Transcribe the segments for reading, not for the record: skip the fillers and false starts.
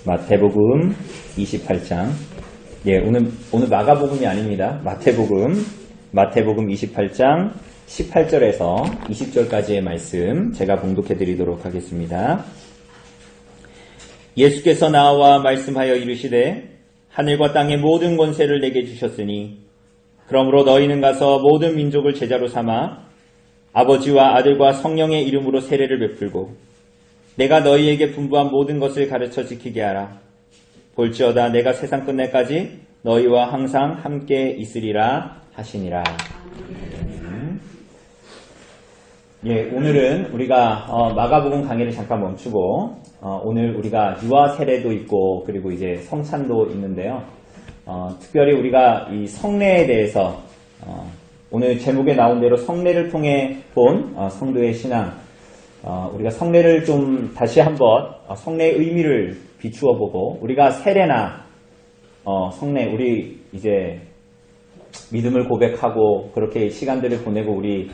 마태복음 28장. 예, 오늘 마가복음이 아닙니다. 마태복음 28장 18절에서 20절까지의 말씀 제가 봉독해 드리도록 하겠습니다. 예수께서 나와 말씀하여 이르시되 하늘과 땅의 모든 권세를 내게 주셨으니 그러므로 너희는 가서 모든 민족을 제자로 삼아 아버지와 아들과 성령의 이름으로 세례를 베풀고 내가 너희에게 분부한 모든 것을 가르쳐 지키게 하라. 볼지어다 내가 세상 끝날까지 너희와 항상 함께 있으리라 하시니라. 예, 오늘은 우리가 마가복음 강의를 잠깐 멈추고 오늘 우리가 유아 세례도 있고 그리고 이제 성찬도 있는데요. 특별히 우리가 이 성례에 대해서 오늘 제목에 나온 대로 성례를 통해 본 성도의 신앙, 우리가 성례를 좀 다시 한번 성례의 의미를 비추어 보고 우리가 세례나 성례, 우리 이제 믿음을 고백하고 그렇게 시간들을 보내고 우리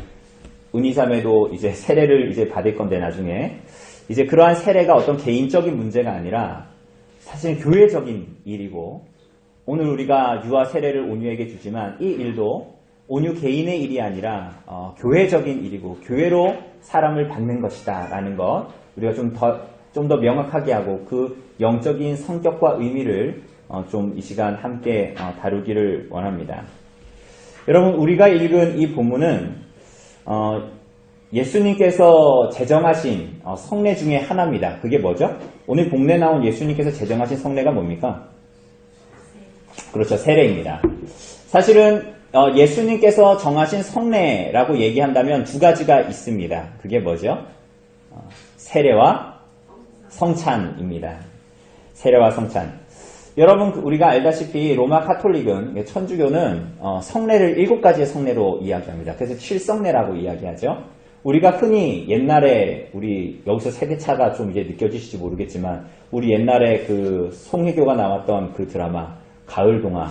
은희삼에도 이제 세례를 이제 받을 건데 나중에 이제 그러한 세례가 어떤 개인적인 문제가 아니라 사실 교회적인 일이고 오늘 우리가 유아 세례를 온유에게 주지만 이 일도 온유 개인의 일이 아니라 교회적인 일이고 교회로 사람을 받는 것이다 라는 것 우리가 좀 더 명확하게 하고 그 영적인 성격과 의미를 좀 이 시간 함께 다루기를 원합니다. 여러분 우리가 읽은 이 본문은 예수님께서 제정하신 성례 중에 하나입니다. 그게 뭐죠? 오늘 본문에 나온 예수님께서 제정하신 성례가 뭡니까? 그렇죠. 세례입니다. 사실은 예수님께서 정하신 성례라고 얘기한다면 두 가지가 있습니다. 그게 뭐죠? 세례와 성찬입니다. 세례와 성찬. 여러분 우리가 알다시피 로마 카톨릭은 천주교는 성례를 7가지의 성례로 이야기합니다. 그래서 7성례라고 이야기하죠. 우리가 흔히 옛날에 우리 여기서 세대차가 좀 이제 느껴지실지 모르겠지만 우리 옛날에 그 송혜교가 나왔던 그 드라마 가을동화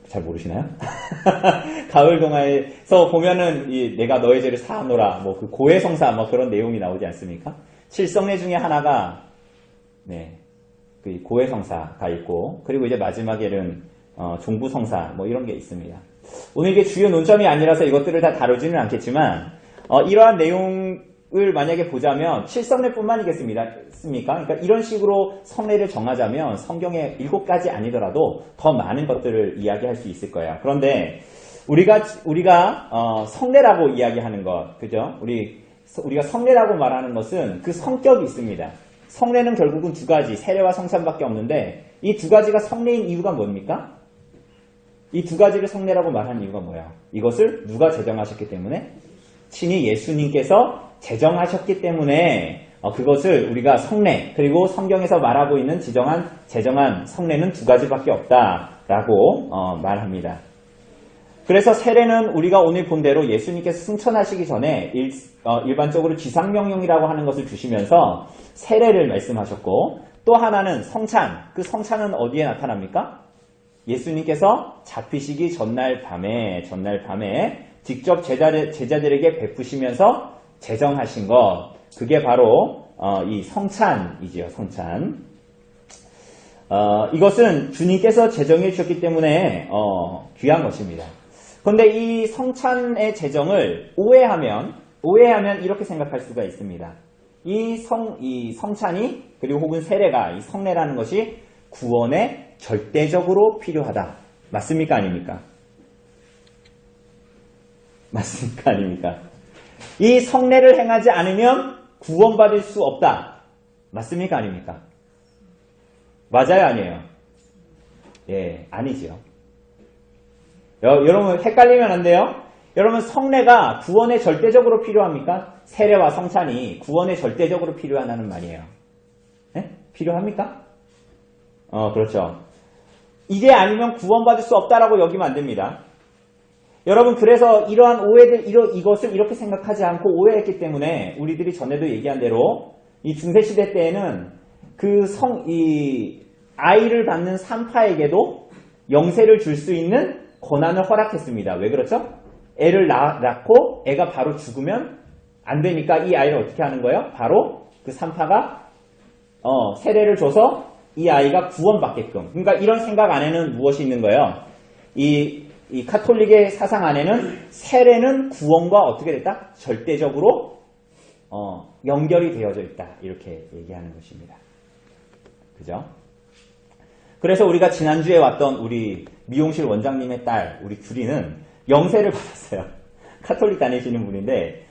잘 모르시나요? 가을동화에서 보면은 내가 너의 죄를 사하노라 뭐 그 고해성사 뭐 그런 내용이 나오지 않습니까? 7성례 중에 하나가 그 고해성사가 있고 그리고 이제 마지막에는 종부성사 뭐 이런 게 있습니다. 오늘 이게 주요 논점이 아니라서 이것들을 다 다루지는 않겠지만 이러한 내용을 만약에 보자면 7성례뿐만이겠습니까? 그러니까 이런 식으로 성례를 정하자면 성경에 7가지 아니더라도 더 많은 것들을 이야기할 수 있을 거예요. 그런데 우리가 성례라고 이야기하는 것, 그죠? 우리가 성례라고 말하는 것은 그 성격이 있습니다. 성례는 결국은 두 가지, 세례와 성찬밖에 없는데 이 두 가지가 성례인 이유가 뭡니까? 이 두 가지를 성례라고 말하는 이유가 뭐예요? 이것을 누가 제정하셨기 때문에? 친히 예수님께서 제정하셨기 때문에 그것을 우리가 성례, 그리고 성경에서 말하고 있는 제정한 성례는 두 가지밖에 없다라고 말합니다. 그래서 세례는 우리가 오늘 본 대로 예수님께서 승천하시기 전에 일반적으로 지상명령이라고 하는 것을 주시면서 세례를 말씀하셨고 또 하나는 성찬, 그 성찬은 어디에 나타납니까? 예수님께서 잡히시기 전날 밤에 직접 제자들에게 베푸시면서 제정하신 것, 그게 바로 이 성찬이지요. 성찬. 이것은 주님께서 제정해 주셨기 때문에 귀한 것입니다. 그런데 이 성찬의 제정을 오해하면 이렇게 생각할 수가 있습니다. 이 성찬이 그리고 혹은 세례가 이 성례라는 것이 구원에 절대적으로 필요하다. 맞습니까? 아닙니까? 맞습니까? 아닙니까? 이 성례를 행하지 않으면 구원받을 수 없다. 맞습니까? 아닙니까? 맞아요? 아니에요? 예, 아니지요. 여러분 헷갈리면 안 돼요? 여러분 성례가 구원에 절대적으로 필요합니까? 세례와 성찬이 구원에 절대적으로 필요하다는 말이에요. 네? 필요합니까? 그렇죠. 이게 아니면 구원받을 수 없다라고 여기면 안 됩니다. 여러분 그래서 이러한 오해들 이것을 이렇게 생각하지 않고 오해했기 때문에 우리들이 전에도 얘기한 대로 이 중세시대 때에는 이 아이를 받는 산파에게도 영세를 줄 수 있는 권한을 허락했습니다. 왜 그렇죠? 애를 낳고 애가 바로 죽으면 안 되니까 이 아이를 어떻게 하는 거예요? 바로 그 산파가 세례를 줘서 이 아이가 구원받게끔. 그러니까 이런 생각 안에는 무엇이 있는 거예요? 이 카톨릭의 사상 안에는 세례는 구원과 어떻게 됐다? 절대적으로 연결이 되어져 있다. 이렇게 얘기하는 것입니다. 그죠? 그래서 우리가 지난주에 왔던 우리 미용실 원장님의 딸, 우리 규리는 영세를 받았어요. 카톨릭 다니시는 분인데,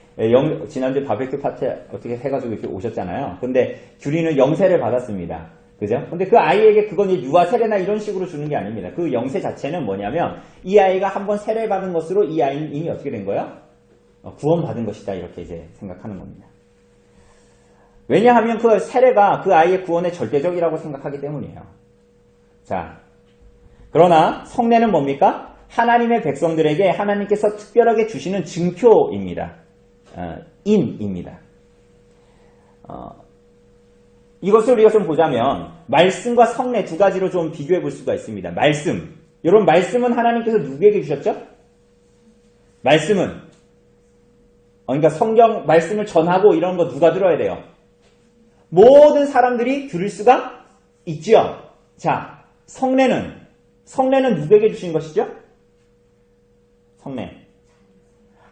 지난주에 바베큐 파티 어떻게 해가지고 이렇게 오셨잖아요. 근데 규리는 영세를 받았습니다. 그죠? 근데 그 아이에게 그건 유아 세례나 이런 식으로 주는 게 아닙니다. 그 영세 자체는 뭐냐면, 이 아이가 한번 세례 받은 것으로 이 아이는 이미 어떻게 된 거예요? 구원받은 것이다. 이렇게 이제 생각하는 겁니다. 왜냐하면 그 세례가 그 아이의 구원의 절대적이라고 생각하기 때문이에요. 자, 그러나 성례는 뭡니까? 하나님의 백성들에게 하나님께서 특별하게 주시는 증표입니다. 인입니다. 이것을 우리가 좀 보자면 말씀과 성례 두 가지로 좀 비교해 볼 수가 있습니다. 말씀. 여러분, 말씀은 하나님께서 누구에게 주셨죠? 말씀은 그러니까 성경 말씀을 전하고 이런 거 누가 들어야 돼요? 모든 사람들이 들을 수가 있지요. 자, 성례는 누구에게 주신 것이죠? 성례.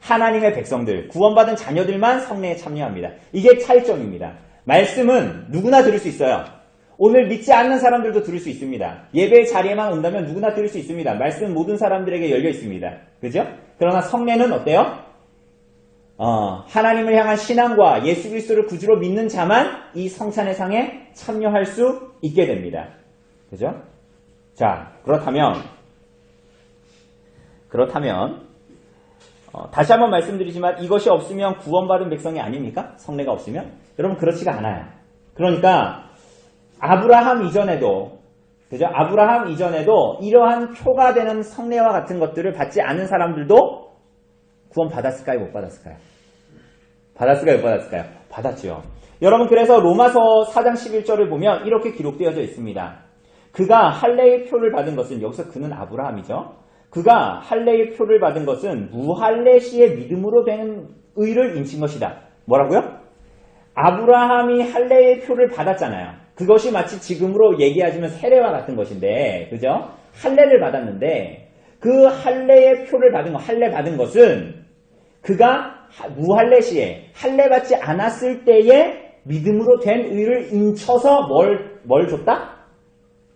하나님의 백성들, 구원받은 자녀들만 성례에 참여합니다. 이게 차이점입니다. 말씀은 누구나 들을 수 있어요. 오늘 믿지 않는 사람들도 들을 수 있습니다. 예배 자리에만 온다면 누구나 들을 수 있습니다. 말씀은 모든 사람들에게 열려 있습니다. 그죠? 그러나 성례는 어때요? 하나님을 향한 신앙과 예수 그리스도를 구주로 믿는 자만 이 성찬의 상에 참여할 수 있게 됩니다. 그죠? 자, 그렇다면 다시 한번 말씀드리지만 이것이 없으면 구원받은 백성이 아닙니까? 성례가 없으면? 여러분, 그렇지가 않아요. 그러니까 아브라함 이전에도, 그죠? 아브라함 이전에도 이러한 표가 되는 성례와 같은 것들을 받지 않은 사람들도 구원 받았을까요? 못 받았을까요? 받았을까요? 못 받았을까요? 받았죠. 여러분, 그래서 로마서 4장 11절을 보면 이렇게 기록되어져 있습니다. 그가 할례의 표를 받은 것은, 여기서 그는 아브라함이죠. 그가 할례의 표를 받은 것은 무할례 시의 믿음으로 된 의를 인친 것이다. 뭐라고요? 아브라함이 할례의 표를 받았잖아요. 그것이 마치 지금으로 얘기하자면 세례와 같은 것인데, 그죠? 할례를 받았는데 그 할례의 표를 받은 것, 할례 받은 것은 그가 무할례 시에 할례 받지 않았을 때에 믿음으로 된 의를 인쳐서 뭘 줬다?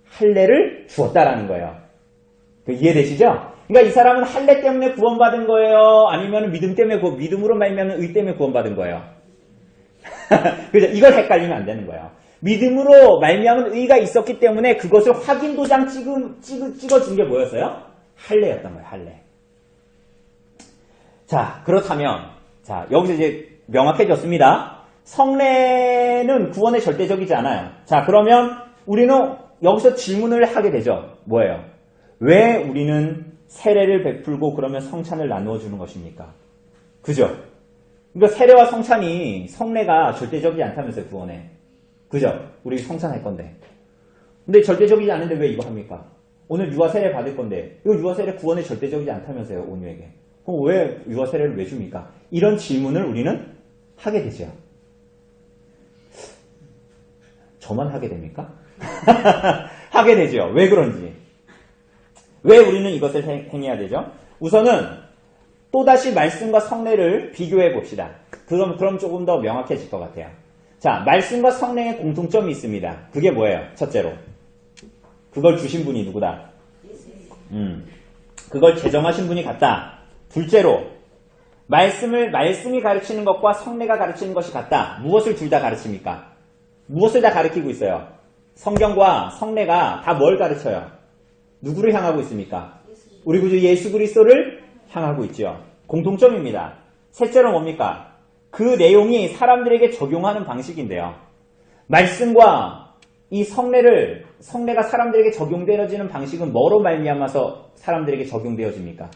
할례를 주었다라는 거예요. 이해되시죠? 그러니까 이 사람은 할례 때문에 구원받은 거예요? 아니면 믿음 때문에, 믿음으로 말미암은 의 때문에 구원받은 거예요? 그죠? 이걸 헷갈리면 안 되는 거예요. 믿음으로 말미암은 의가 있었기 때문에 그것을 확인 도장 찍어준 게 뭐였어요? 할례였던 거예요. 할례. 자, 그렇다면, 자, 여기서 이제 명확해졌습니다. 성례는 구원의 절대적이지 않아요. 자, 그러면 우리는 여기서 질문을 하게 되죠. 뭐예요? 왜 우리는 세례를 베풀고 그러면 성찬을 나누어 주는 것입니까? 그죠? 그러니까 세례와 성찬이, 성례가 절대적이지 않다면서요, 구원에. 그죠? 우리 성찬할 건데. 근데 절대적이지 않은데 왜 이거 합니까? 오늘 유아 세례 받을 건데, 이거 유아 세례 구원에 절대적이지 않다면서요, 온유에게. 그럼 왜 유아 세례를 왜 줍니까? 이런 질문을 우리는 하게 되죠. 저만 하게 됩니까? 하게 되죠. 왜 그런지. 왜 우리는 이것을 행해야 되죠? 우선은 또다시 말씀과 성례를 비교해 봅시다. 그럼 조금 더 명확해질 것 같아요. 자, 말씀과 성례의 공통점이 있습니다. 그게 뭐예요? 첫째로. 그걸 주신 분이 누구다? 그걸 제정하신 분이 같다. 둘째로, 말씀이 가르치는 것과 성례가 가르치는 것이 같다. 무엇을 둘 다 가르칩니까? 무엇을 다 가르치고 있어요? 성경과 성례가 다 뭘 가르쳐요? 누구를 향하고 있습니까? 우리 구주 예수 그리스도를 향하고 있죠. 공통점입니다. 셋째로 뭡니까? 그 내용이 사람들에게 적용하는 방식인데요. 말씀과 이 성례가 사람들에게 적용되어지는 방식은 뭐로 말미암아서 사람들에게 적용되어집니까?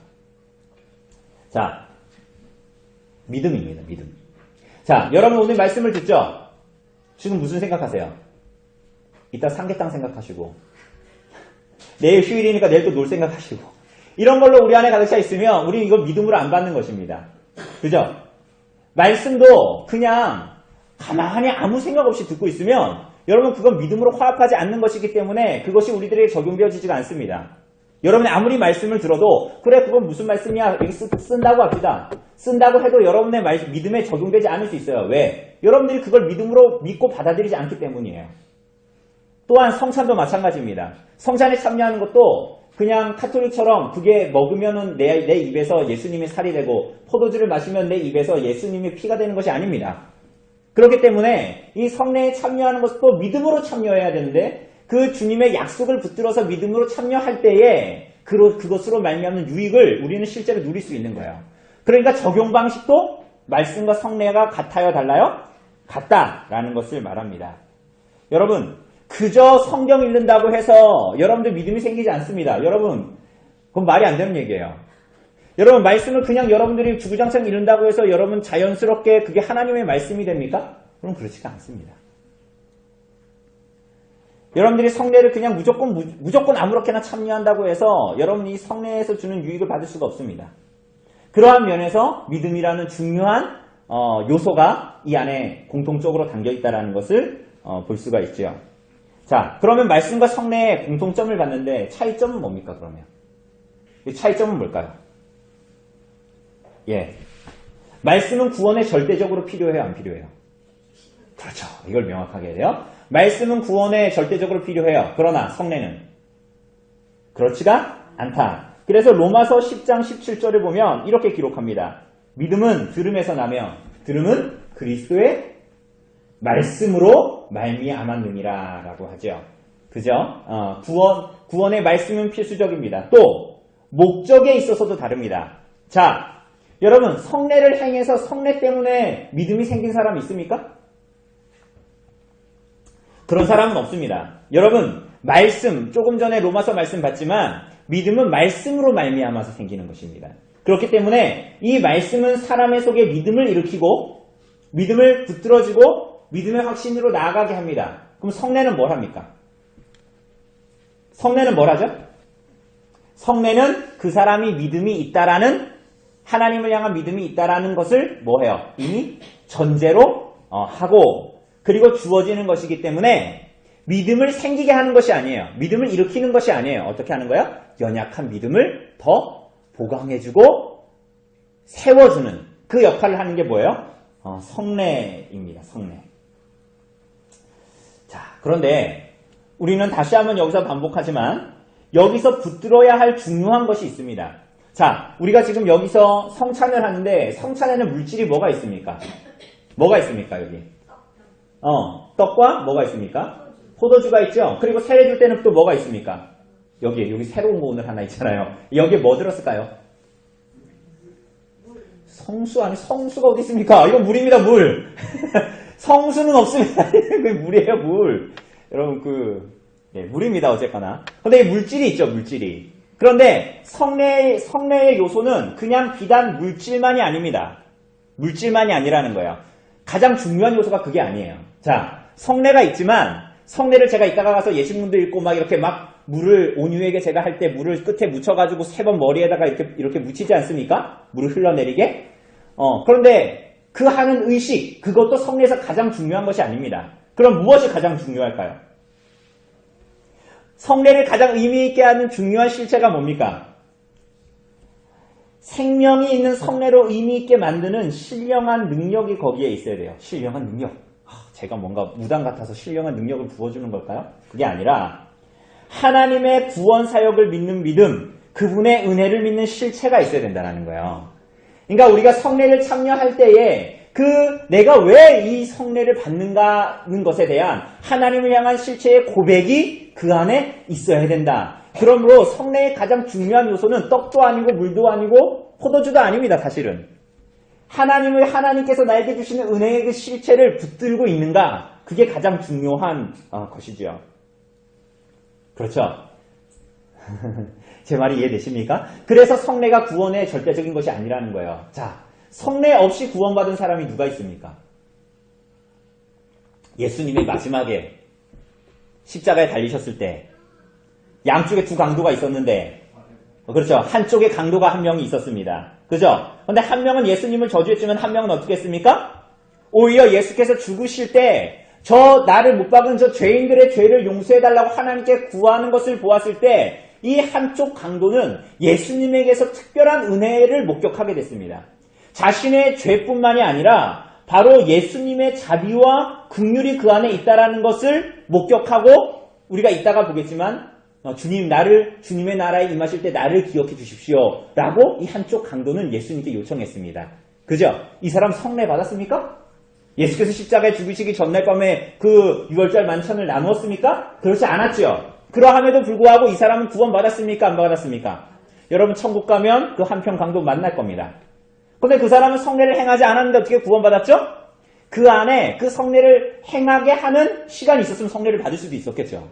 자, 믿음입니다. 믿음. 자, 여러분 오늘 말씀을 듣죠? 지금 무슨 생각하세요? 이따 삼계탕 생각하시고, 내일 휴일이니까 내일 또 놀 생각하시고, 이런 걸로 우리 안에 가득 차 있으면 우리 이걸 믿음으로 안 받는 것입니다. 그죠? 말씀도 그냥 가만히 아무 생각 없이 듣고 있으면 여러분 그건 믿음으로 화합하지 않는 것이기 때문에 그것이 우리들에게 적용되어지지가 않습니다. 여러분이 아무리 말씀을 들어도 그래 그건 무슨 말씀이야 여기 쓴다고 합시다. 쓴다고 해도 여러분의 믿음에 적용되지 않을 수 있어요. 왜? 여러분들이 그걸 믿음으로 믿고 받아들이지 않기 때문이에요. 또한 성찬도 마찬가지입니다. 성찬에 참여하는 것도 그냥 카톨릭처럼 그게 먹으면은 내 입에서 예수님이 살이 되고 포도주를 마시면 내 입에서 예수님이 피가 되는 것이 아닙니다. 그렇기 때문에 이 성례에 참여하는 것도 믿음으로 참여해야 되는데 그 주님의 약속을 붙들어서 믿음으로 참여할 때에 그것으로 말미암는 유익을 우리는 실제로 누릴 수 있는 거예요. 그러니까 적용 방식도 말씀과 성례가 같아요, 달라요? 같다라는 것을 말합니다. 여러분 그저 성경 읽는다고 해서 여러분들 믿음이 생기지 않습니다. 여러분 그건 말이 안 되는 얘기예요. 여러분 말씀을 그냥 여러분들이 주구장창 읽는다고 해서 여러분 자연스럽게 그게 하나님의 말씀이 됩니까? 그럼 그렇지가 않습니다. 여러분들이 성례를 그냥 무조건 아무렇게나 참여한다고 해서 여러분이 성례에서 주는 유익을 받을 수가 없습니다. 그러한 면에서 믿음이라는 중요한 요소가 이 안에 공통적으로 담겨있다는 것을 볼 수가 있죠. 자, 그러면 말씀과 성례의 공통점을 봤는데 차이점은 뭡니까 그러면? 이 차이점은 뭘까요? 예, 말씀은 구원에 절대적으로 필요해요, 안 필요해요? 그렇죠. 이걸 명확하게 해야 돼요. 말씀은 구원에 절대적으로 필요해요. 그러나 성례는 그렇지가 않다. 그래서 로마서 10장 17절을 보면 이렇게 기록합니다. 믿음은 들음에서 나며 들음은 그리스도의 말씀으로 말미암았느니라 라고 하죠. 그죠? 구원의 말씀은 필수적입니다. 또 목적에 있어서도 다릅니다. 자, 여러분 성례를 행해서 성례 때문에 믿음이 생긴 사람 있습니까? 그런 사람은 없습니다. 여러분 말씀, 조금 전에 로마서 말씀 봤지만 믿음은 말씀으로 말미암아서 생기는 것입니다. 그렇기 때문에 이 말씀은 사람의 속에 믿음을 일으키고 믿음을 붙들어주고 믿음의 확신으로 나아가게 합니다. 그럼 성례는 뭘 합니까? 성례는 뭘 하죠? 성례는 그 사람이 믿음이 있다라는 하나님을 향한 믿음이 있다라는 것을 뭐 해요? 이미 전제로 하고 그리고 주어지는 것이기 때문에 믿음을 생기게 하는 것이 아니에요. 믿음을 일으키는 것이 아니에요. 어떻게 하는 거야? 연약한 믿음을 더 보강해주고 세워주는 그 역할을 하는 게 뭐예요? 성례입니다. 성례. 자, 그런데 우리는 다시 한번 여기서 반복하지만 여기서 붙들어야 할 중요한 것이 있습니다. 자, 우리가 지금 여기서 성찬을 하는데 성찬에는 물질이 뭐가 있습니까? 뭐가 있습니까, 여기? 떡과 뭐가 있습니까? 포도주가 있죠? 그리고 세례 줄 때는 또 뭐가 있습니까? 여기 새로운 거 오늘 하나 있잖아요. 여기에 뭐 들었을까요? 성수 아니 성수가 어디 있습니까? 이건 물입니다, 물. 성수는 없습니다. 그 물이에요, 물. 여러분 물입니다, 어쨌거나. 근데 이 물질이 있죠, 물질이. 그런데 성례의 요소는 그냥 비단 물질만이 아닙니다. 물질만이 아니라는 거예요. 가장 중요한 요소가 그게 아니에요. 자, 성례가 있지만 성례를 제가 이따가 가서 예식문도 읽고 막 이렇게 막 물을 온유에게 제가 할 때 물을 끝에 묻혀가지고 3번 머리에다가 이렇게 묻히지 않습니까? 물을 흘러내리게. 그런데 그 하는 의식, 그것도 성례에서 가장 중요한 것이 아닙니다. 그럼 무엇이 가장 중요할까요? 성례를 가장 의미 있게 하는 중요한 실체가 뭡니까? 생명이 있는 성례로 의미 있게 만드는 신령한 능력이 거기에 있어야 돼요. 신령한 능력. 제가 뭔가 무당 같아서 신령한 능력을 부어주는 걸까요? 그게 아니라 하나님의 구원 사역을 믿는 믿음, 그분의 은혜를 믿는 실체가 있어야 된다는 거예요. 그러니까 우리가 성례를 참여할 때에 내가 왜 이 성례를 받는가는 것에 대한 하나님을 향한 실체의 고백이 그 안에 있어야 된다. 그러므로 성례의 가장 중요한 요소는 떡도 아니고 물도 아니고 포도주도 아닙니다, 사실은. 하나님께서 나에게 주시는 은혜의 그 실체를 붙들고 있는가? 그게 가장 중요한 것이죠. 그렇죠? 제 말이 이해되십니까? 그래서 성례가 구원의 절대적인 것이 아니라는 거예요. 자, 성례 없이 구원받은 사람이 누가 있습니까? 예수님이 마지막에 십자가에 달리셨을 때 양쪽에 두 강도가 있었는데, 그렇죠? 한쪽에 강도가 한 명이 있었습니다. 그죠? 근데 한 명은 예수님을 저주했지만 한 명은 어떻게 했습니까? 오히려 예수께서 죽으실 때 저 나를 못 박은 저 죄인들의 죄를 용서해달라고 하나님께 구하는 것을 보았을 때 이 한쪽 강도는 예수님에게서 특별한 은혜를 목격하게 됐습니다. 자신의 죄뿐만이 아니라 바로 예수님의 자비와 긍휼이 그 안에 있다라는 것을 목격하고 우리가 이따가 보겠지만 주님의 나라에 임하실 때 나를 기억해 주십시오 라고 이 한쪽 강도는 예수님께 요청했습니다. 그죠? 이 사람 성례 받았습니까? 예수께서 십자가에 죽으시기 전날 밤에 그 유월절 만찬을 나누었습니까? 그렇지 않았죠. 그러함에도 불구하고 이 사람은 구원 받았습니까? 안 받았습니까? 여러분 천국 가면 그 한편 강도 만날 겁니다. 근데 그 사람은 성례를 행하지 않았는데 어떻게 구원받았죠? 그 안에 그 성례를 행하게 하는 시간이 있었으면 성례를 받을 수도 있었겠죠.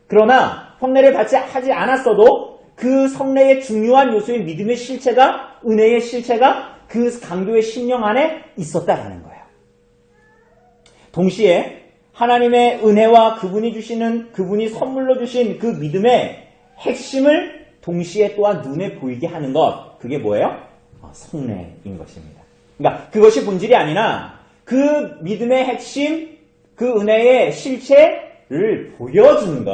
그러나 성례를 하지 않았어도 그 성례의 중요한 요소인 믿음의 실체가, 은혜의 실체가 그 강도의 심령 안에 있었다라는 거예요. 동시에 하나님의 은혜와 그분이 선물로 주신 그 믿음의 핵심을 동시에 또한 눈에 보이게 하는 것, 그게 뭐예요? 성례인 것입니다. 그러니까 그것이 본질이 아니라 그 믿음의 핵심, 그 은혜의 실체를 보여주는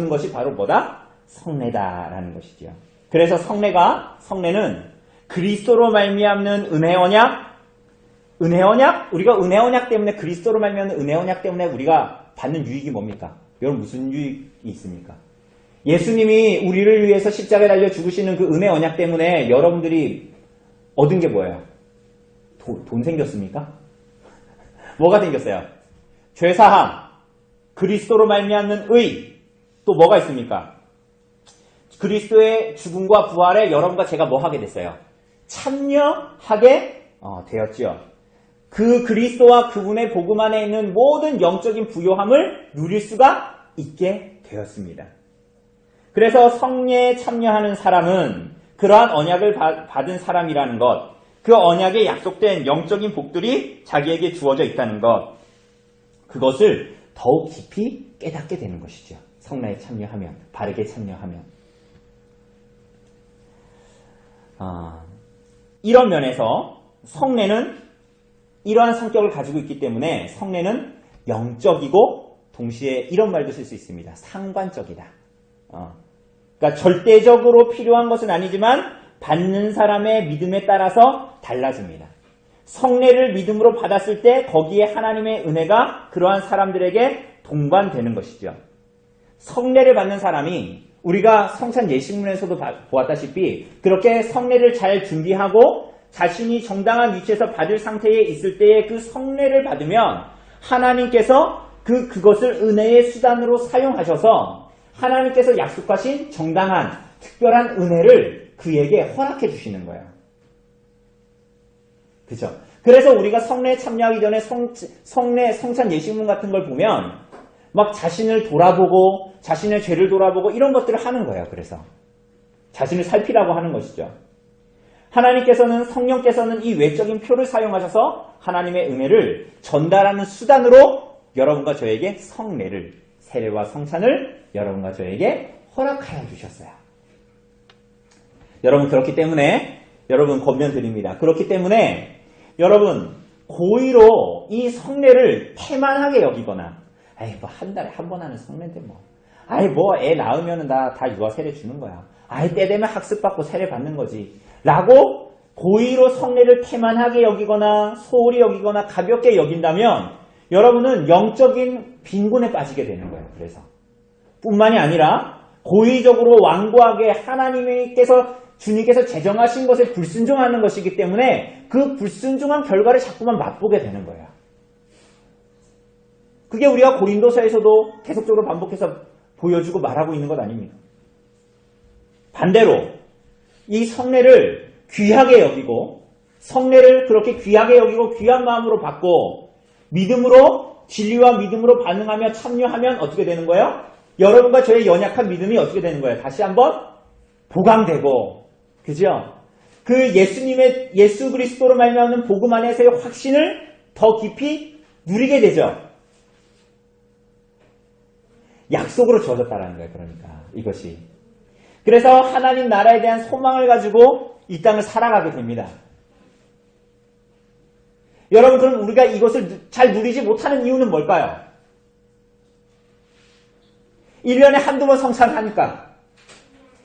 것이 바로 뭐다? 성례다라는 것이죠. 그래서 성례는 그리스도로 말미암는 은혜 언약, 우리가 은혜 언약 때문에 그리스도로 말미암는 은혜 언약 때문에 우리가 받는 유익이 뭡니까? 여러분 무슨 유익이 있습니까? 예수님이 우리를 위해서 십자가에 달려 죽으시는 그 은혜 언약 때문에 여러분들이 얻은 게 뭐예요? 돈 생겼습니까? 뭐가 생겼어요? 죄사함, 그리스도로 말미암는 의, 또 뭐가 있습니까? 그리스도의 죽음과 부활에 여러분과 제가 뭐 하게 됐어요? 참여하게 되었지요. 그 그리스도와 그분의 복음 안에 있는 모든 영적인 부요함을 누릴 수가 있게 되었습니다. 그래서 성례에 참여하는 사람은 그러한 언약을 받은 사람이라는 것, 그 언약에 약속된 영적인 복들이 자기에게 주어져 있다는 것, 그것을 더욱 깊이 깨닫게 되는 것이죠. 성례에 참여하면, 바르게 참여하면. 이런 면에서 성례는 이러한 성격을 가지고 있기 때문에 성례는 영적이고 동시에 이런 말도 쓸 수 있습니다. 상관적이다. 그러니까 절대적으로 필요한 것은 아니지만 받는 사람의 믿음에 따라서 달라집니다. 성례를 믿음으로 받았을 때 거기에 하나님의 은혜가 그러한 사람들에게 동반되는 것이죠. 성례를 받는 사람이 우리가 성찬 예식문에서도 보았다시피 그렇게 성례를 잘 준비하고 자신이 정당한 위치에서 받을 상태에 있을 때에 그 성례를 받으면 하나님께서 그것을 은혜의 수단으로 사용하셔서 하나님께서 약속하신 정당한 특별한 은혜를 그에게 허락해 주시는 거예요. 그죠? 그래서 우리가 성례에 참여하기 전에 성찬 예식문 같은 걸 보면 막 자신을 돌아보고 자신의 죄를 돌아보고 이런 것들을 하는 거예요. 그래서 자신을 살피라고 하는 것이죠. 하나님께서는 성령께서는 이 외적인 표를 사용하셔서 하나님의 은혜를 전달하는 수단으로 여러분과 저에게 성례를, 세례와 성찬을 여러분과 저에게 허락하여 주셨어요. 여러분 그렇기 때문에 여러분 권면드립니다. 그렇기 때문에 여러분 고의로 이 성례를 태만하게 여기거나 아이 뭐 한 달에 한 번 하는 성례인데 뭐 아이 뭐 애 낳으면은 다 유아 세례 주는 거야. 아이 때 되면 학습받고 세례 받는 거지. 라고 고의로 성례를 태만하게 여기거나 소홀히 여기거나 가볍게 여긴다면 여러분은 영적인 빈곤에 빠지게 되는 거예요. 그래서 뿐만이 아니라 고의적으로 완고하게 주님께서 제정하신 것에 불순종하는 것이기 때문에 그 불순종한 결과를 자꾸만 맛보게 되는 거예요. 그게 우리가 고린도서에서도 계속적으로 반복해서 보여주고 말하고 있는 것 아닙니까? 반대로 이 성례를 귀하게 여기고 성례를 그렇게 귀하게 여기고 귀한 마음으로 받고 믿음으로 진리와 믿음으로 반응하며 참여하면 어떻게 되는 거예요? 여러분과 저의 연약한 믿음이 어떻게 되는 거예요? 다시 한번 보강되고 그죠? 그 예수 그리스도로 말미암는 복음 안에서의 확신을 더 깊이 누리게 되죠. 약속으로 주어졌다는 거예요. 그러니까 이것이. 그래서 하나님 나라에 대한 소망을 가지고 이 땅을 살아가게 됩니다. 여러분 그럼 우리가 이것을 잘 누리지 못하는 이유는 뭘까요? 1년에 한두 번 성찬을 하니까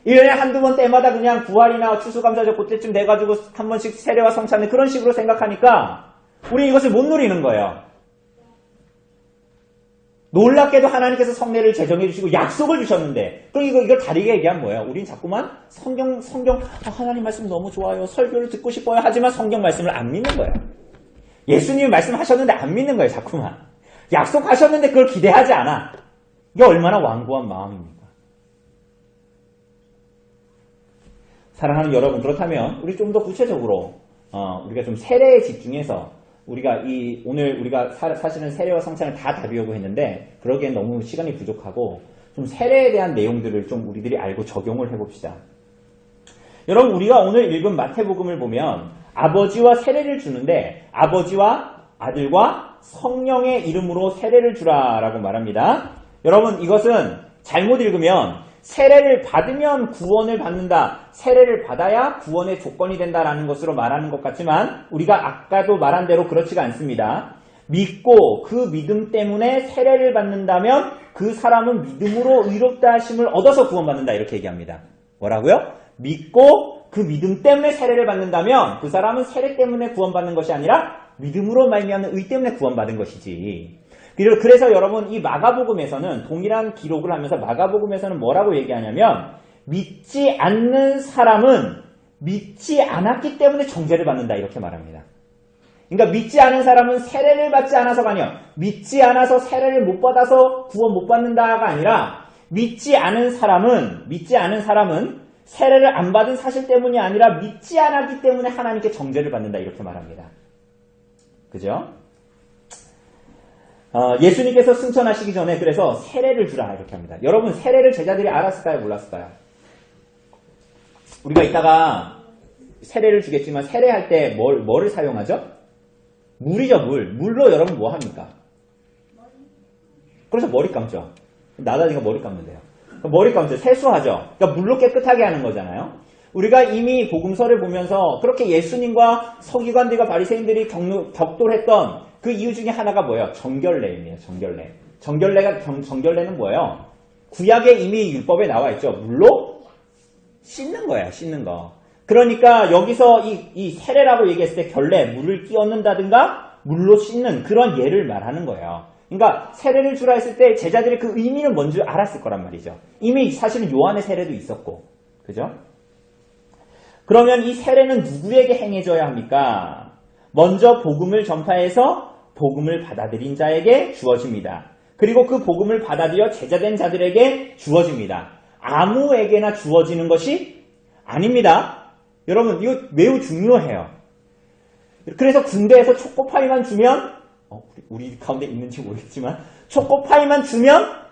1년에 한두 번 때마다 그냥 부활이나 추수감사절 그때쯤 돼가지고 한 번씩 세례와 성찬을 그런 식으로 생각하니까 우리 이것을 못 누리는 거예요. 놀랍게도 하나님께서 성례를 제정해 주시고 약속을 주셨는데 그럼 이걸 다르게 얘기하면 뭐예요? 우린 자꾸만 성경 하나님 말씀 너무 좋아요. 설교를 듣고 싶어요. 하지만 성경 말씀을 안 믿는 거예요. 예수님이 말씀하셨는데 안 믿는 거예요. 자꾸만. 약속하셨는데 그걸 기대하지 않아. 이게 얼마나 완고한 마음입니까? 사랑하는 여러분, 그렇다면 우리 좀 더 구체적으로 우리가 좀 세례에 집중해서 우리가 오늘 우리가 사실은 세례와 성찬을 다 다루려고 했는데 그러기엔 너무 시간이 부족하고 좀 세례에 대한 내용들을 좀 우리들이 알고 적용을 해봅시다. 여러분 우리가 오늘 읽은 마태복음을 보면 아버지와 세례를 주는데 아버지와 아들과 성령의 이름으로 세례를 주라라고 말합니다. 여러분 이것은 잘못 읽으면 세례를 받으면 구원을 받는다. 세례를 받아야 구원의 조건이 된다라는 것으로 말하는 것 같지만 우리가 아까도 말한 대로 그렇지가 않습니다. 믿고 그 믿음 때문에 세례를 받는다면 그 사람은 믿음으로 의롭다 하심을 얻어서 구원받는다 이렇게 얘기합니다. 뭐라고요? 믿고 그 믿음 때문에 세례를 받는다면 그 사람은 세례 때문에 구원받는 것이 아니라 믿음으로 말미암는 의 때문에 구원받은 것이지. 그래서 여러분 이 마가복음에서는 동일한 기록을 하면서 마가복음에서는 뭐라고 얘기하냐면 믿지 않는 사람은 믿지 않았기 때문에 정죄를 받는다 이렇게 말합니다. 그러니까 믿지 않은 사람은 세례를 받지 않아서가 아니요. 믿지 않아서 세례를 못 받아서 구원 못 받는다가 아니라 믿지 않은 사람은 세례를 안 받은 사실 때문이 아니라 믿지 않았기 때문에 하나님께 정죄를 받는다 이렇게 말합니다. 그죠? 예수님께서 승천하시기 전에 그래서 세례를 주라 이렇게 합니다. 여러분 세례를 제자들이 알았을까요? 몰랐을까요? 우리가 이따가 세례를 주겠지만 세례할 때 뭐를 사용하죠? 물이죠. 물로 여러분 뭐 합니까? 그래서 머리 감죠. 나다니가 머리 감면 돼요. 머리 감죠. 세수하죠. 그러니까 물로 깨끗하게 하는 거잖아요. 우리가 이미 복음서를 보면서 그렇게 예수님과 서기관들과 바리새인들이 격돌했던 그 이유 중에 하나가 뭐예요? 정결례입니다. 정결례는 뭐예요? 구약에 이미 율법에 나와 있죠. 물로 씻는 거야, 씻는 거. 그러니까 여기서 이 세례라고 얘기했을 때 결례, 물을 끼얹는다든가 물로 씻는 그런 예를 말하는 거예요. 그러니까 세례를 주라 했을 때 제자들이 그 의미는 뭔지 알았을 거란 말이죠. 이미 사실은 요한의 세례도 있었고, 그죠? 그러면 이 세례는 누구에게 행해져야 합니까? 먼저 복음을 전파해서 복음을 받아들인 자에게 주어집니다. 그리고 그 복음을 받아들여 제자된 자들에게 주어집니다. 아무에게나 주어지는 것이 아닙니다. 여러분 이거 매우 중요해요. 그래서 군대에서 초코파이만 주면 우리 가운데 있는지 모르겠지만 초코파이만 주면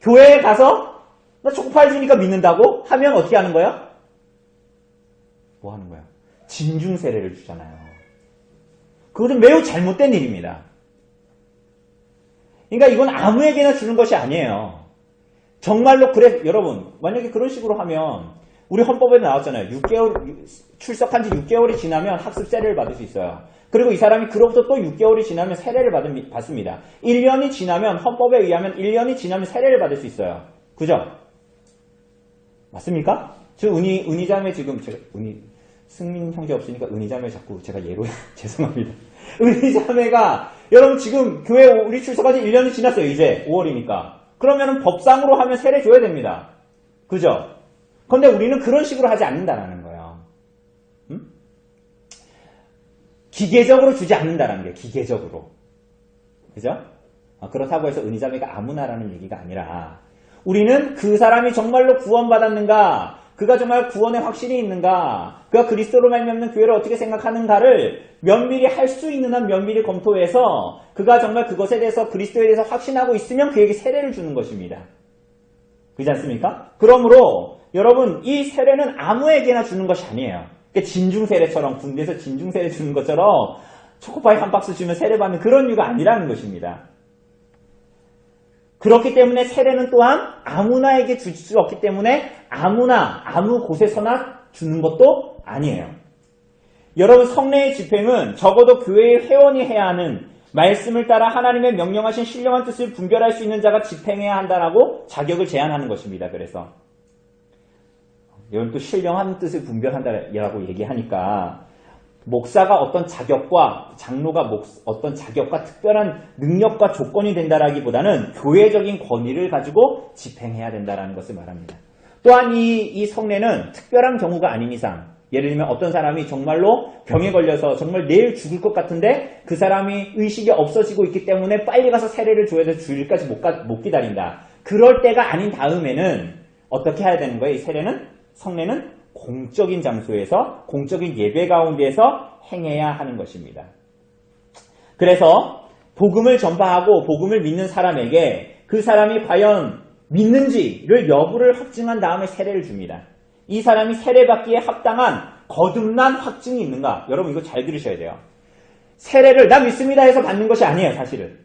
교회에 가서 나 초코파이 주니까 믿는다고 하면 어떻게 하는 거야? 뭐 하는 거야? 진중세례를 주잖아요. 그것은 매우 잘못된 일입니다. 그러니까 이건 아무에게나 주는 것이 아니에요. 정말로 그래 여러분 만약에 그런 식으로 하면 우리 헌법에 나왔잖아요. 6개월 출석한 지 6개월이 지나면 학습 세례를 받을 수 있어요. 그리고 이 사람이 그로부터 또 6개월이 지나면 세례를 받습니다. 1년이 지나면 헌법에 의하면 1년이 지나면 세례를 받을 수 있어요. 그죠? 맞습니까? 저 은희자매 지금 승민 형제 없으니까 은희자매 자꾸 제가 예로 죄송합니다. 은희자매가 여러분 지금 교회 우리 출석한 지 1년이 지났어요. 이제 5월이니까. 그러면은 법상으로 하면 세례 줘야 됩니다. 그죠? 그런데 우리는 그런 식으로 하지 않는다라는 거예요. 기계적으로 주지 않는다라는 게 기계적으로. 그죠? 그렇다고 해서 은희자매가 아무나라는 얘기가 아니라 우리는 그 사람이 정말로 구원받았는가, 그가 정말 구원에 확신이 있는가, 그가 그리스도로 말미암는 교회를 어떻게 생각하는가를 면밀히 할 수 있는 한 면밀히 검토해서 그가 정말 그것에 대해서 그리스도에 대해서 확신하고 있으면 그에게 세례를 주는 것입니다. 그렇지 않습니까? 그러므로 여러분 이 세례는 아무에게나 주는 것이 아니에요. 진중세례처럼 군대에서 진중세례 주는 것처럼 초코파이 한 박스 주면 세례받는 그런 이유가 아니라는 것입니다. 그렇기 때문에 세례는 또한 아무나에게 줄 수 없기 때문에 아무나 아무 곳에서나 주는 것도 아니에요. 여러분 성례의 집행은 적어도 교회의 회원이 해야 하는 말씀을 따라 하나님의 명령하신 신령한 뜻을 분별할 수 있는 자가 집행해야 한다라고 자격을 제한하는 것입니다. 그래서 여러분 또 신령한 뜻을 분별한다라고 얘기하니까 목사가 어떤 자격과 장로가 어떤 자격과 특별한 능력과 조건이 된다라기보다는 교회적인 권위를 가지고 집행해야 된다라는 것을 말합니다. 또한 이 성례는 특별한 경우가 아닌 이상 예를 들면 어떤 사람이 정말로 병에 걸려서 정말 내일 죽을 것 같은데 그 사람이 의식이 없어지고 있기 때문에 빨리 가서 세례를 줘야 돼서 주일까지 못 기다린다. 그럴 때가 아닌 다음에는 어떻게 해야 되는 거예요? 이 성례는 공적인 장소에서 공적인 예배 가운데에서 행해야 하는 것입니다. 그래서 복음을 전파하고 복음을 믿는 사람에게 그 사람이 과연 믿는지를 여부를 확증한 다음에 세례를 줍니다. 이 사람이 세례받기에 합당한 거듭난 확증이 있는가? 여러분 이거 잘 들으셔야 돼요. 세례를 나 믿습니다 해서 받는 것이 아니에요. 사실은.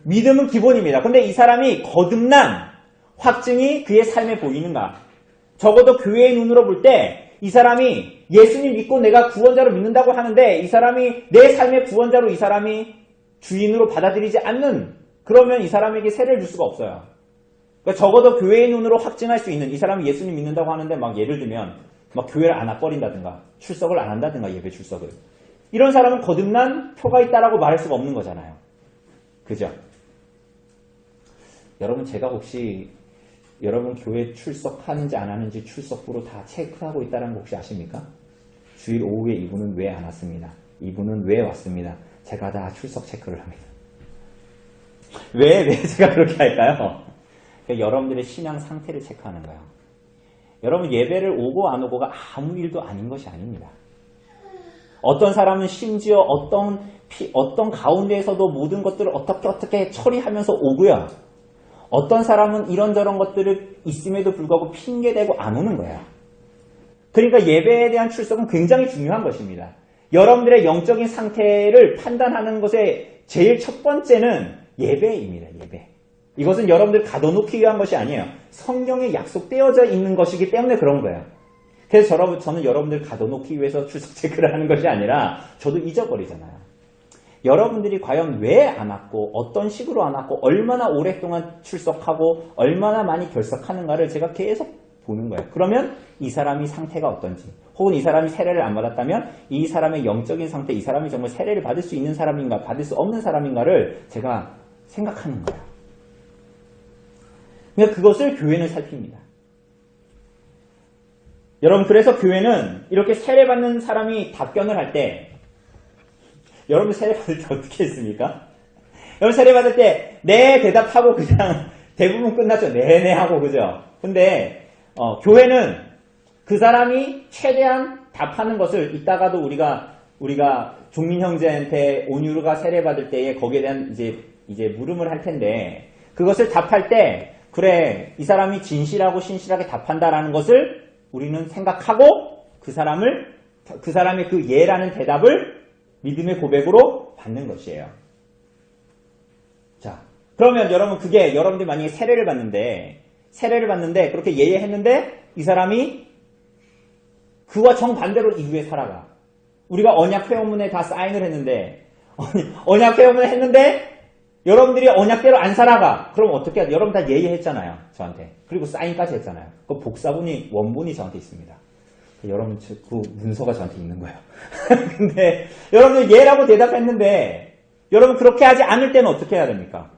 믿음은 기본입니다. 근데 이 사람이 거듭난 확증이 그의 삶에 보이는가? 적어도 교회의 눈으로 볼 때 이 사람이 예수님 믿고 내가 구원자로 믿는다고 하는데 이 사람이 내 삶의 구원자로 이 사람이 주인으로 받아들이지 않는 그러면 이 사람에게 세례를 줄 수가 없어요. 그러니까 적어도 교회의 눈으로 확증할 수 있는 이 사람이 예수님 믿는다고 하는데 막 예를 들면 막 교회를 안 와버린다든가 출석을 안 한다든가 예배 출석을 이런 사람은 거듭난 표가 있다라고 말할 수가 없는 거잖아요. 그죠? 여러분 제가 혹시 여러분 교회 출석하는지 안 하는지 출석부로 다 체크하고 있다는 거 혹시 아십니까? 주일 오후에 이분은 왜 안 왔습니다. 이분은 왜 왔습니다. 제가 다 출석 체크를 합니다. 왜 제가 그렇게 할까요? 그러니까 여러분들의 신앙 상태를 체크하는 거예요. 여러분 예배를 오고 안 오고가 아무 일도 아닌 것이 아닙니다. 어떤 사람은 심지어 어떤 가운데에서도 모든 것들을 어떻게 처리하면서 오고요. 어떤 사람은 이런저런 것들을 있음에도 불구하고 핑계대고 안 오는 거예요. 그러니까 예배에 대한 출석은 굉장히 중요한 것입니다. 여러분들의 영적인 상태를 판단하는 것의 제일 첫 번째는 예배입니다. 예배. 이것은 여러분들 가둬놓기 위한 것이 아니에요. 성경에 약속되어져 있는 것이기 때문에 그런 거예요. 그래서 저는 여러분들 가둬놓기 위해서 출석 체크를 하는 것이 아니라 저도 잊어버리잖아요. 여러분들이 과연 왜 안 왔고 어떤 식으로 안 왔고 얼마나 오랫동안 출석하고 얼마나 많이 결석하는가를 제가 계속 보는 거예요. 그러면 이 사람이 상태가 어떤지 혹은 이 사람이 세례를 안 받았다면 이 사람의 영적인 상태 이 사람이 정말 세례를 받을 수 있는 사람인가 받을 수 없는 사람인가를 제가 생각하는 거예요. 그러니까 그것을 교회는 살핍니다. 여러분 그래서 교회는 이렇게 세례받는 사람이 답변을 할 때 여러분 세례 받을 때 어떻게 했습니까? 여러분 세례 받을 때 네 대답하고 그냥 대부분 끝났죠. 네네 하고 그죠? 근데 교회는 그 사람이 최대한 답하는 것을 이따가도 우리가 종민 형제한테 온유가 세례 받을 때에 거기에 대한 이제 물음을 할 텐데 그것을 답할 때 그래 이 사람이 진실하고 신실하게 답한다라는 것을 우리는 생각하고 그 사람의 그 예라는 대답을 믿음의 고백으로 받는 것이에요. 자, 그러면 여러분 그게 여러분들이 만약에 세례를 받는데 그렇게 예예했는데 이 사람이 그와 정반대로 이후에 살아가. 우리가 언약 회원문에 다 사인을 했는데 언약 회원문을 했는데 여러분들이 언약대로 안 살아가. 그럼 어떻게 해야 돼? 여러분 다 예예했잖아요. 저한테. 그리고 사인까지 했잖아요. 그 원본이 저한테 있습니다. 여러분 그 문서가 저한테 있는 거예요. 근데 여러분들 예라고 대답했는데 여러분 그렇게 하지 않을 때는 어떻게 해야 됩니까?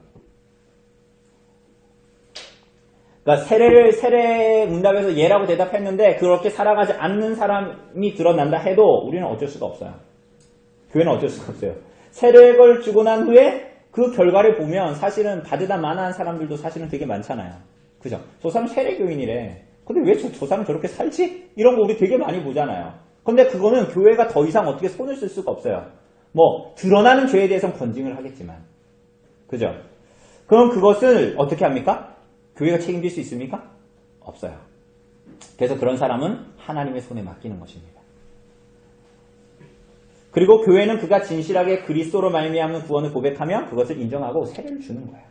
그러니까 세례 문답에서 예라고 대답했는데 그렇게 살아가지 않는 사람이 드러난다 해도 우리는 어쩔 수가 없어요. 교회는 어쩔 수가 없어요. 세례를 주고 난 후에 그 결과를 보면 사실은 받으다 만한 사람들도 사실은 되게 많잖아요. 그죠? 저 사람 세례교인이래. 근데 왜 저 사람 저렇게 살지? 이런 거 우리 되게 많이 보잖아요. 근데 그거는 교회가 더 이상 어떻게 손을 쓸 수가 없어요. 뭐 드러나는 죄에 대해서는 건징을 하겠지만. 그죠? 그럼 그것을 어떻게 합니까? 교회가 책임질 수 있습니까? 없어요. 그래서 그런 사람은 하나님의 손에 맡기는 것입니다. 그리고 교회는 그가 진실하게 그리스도로 말미암은 구원을 고백하면 그것을 인정하고 세례를 주는 거예요.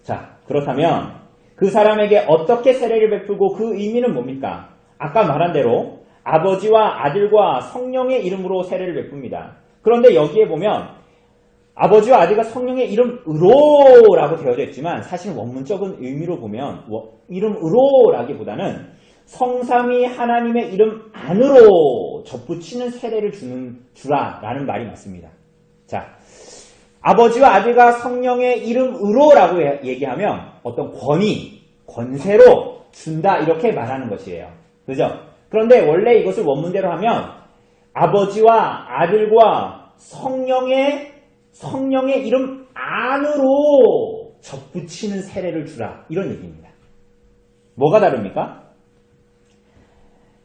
자, 그렇다면 그 사람에게 어떻게 세례를 베풀고 그 의미는 뭡니까? 아까 말한 대로 아버지와 아들과 성령의 이름으로 세례를 베풉니다. 그런데 여기에 보면 아버지와 아들과 성령의 이름으로라고 되어져 있지만 사실 원문적인 의미로 보면 이름으로라기보다는 성삼위 하나님의 이름 안으로 접붙이는 세례를 주라라는 말이 맞습니다. 자, 아버지와 아들과 성령의 이름으로라고 얘기하면 어떤 권세로 준다 이렇게 말하는 것이에요. 그죠? 그런데 원래 이것을 원문대로 하면 아버지와 아들과 성령의 이름 안으로 접붙이는 세례를 주라 이런 얘기입니다. 뭐가 다릅니까?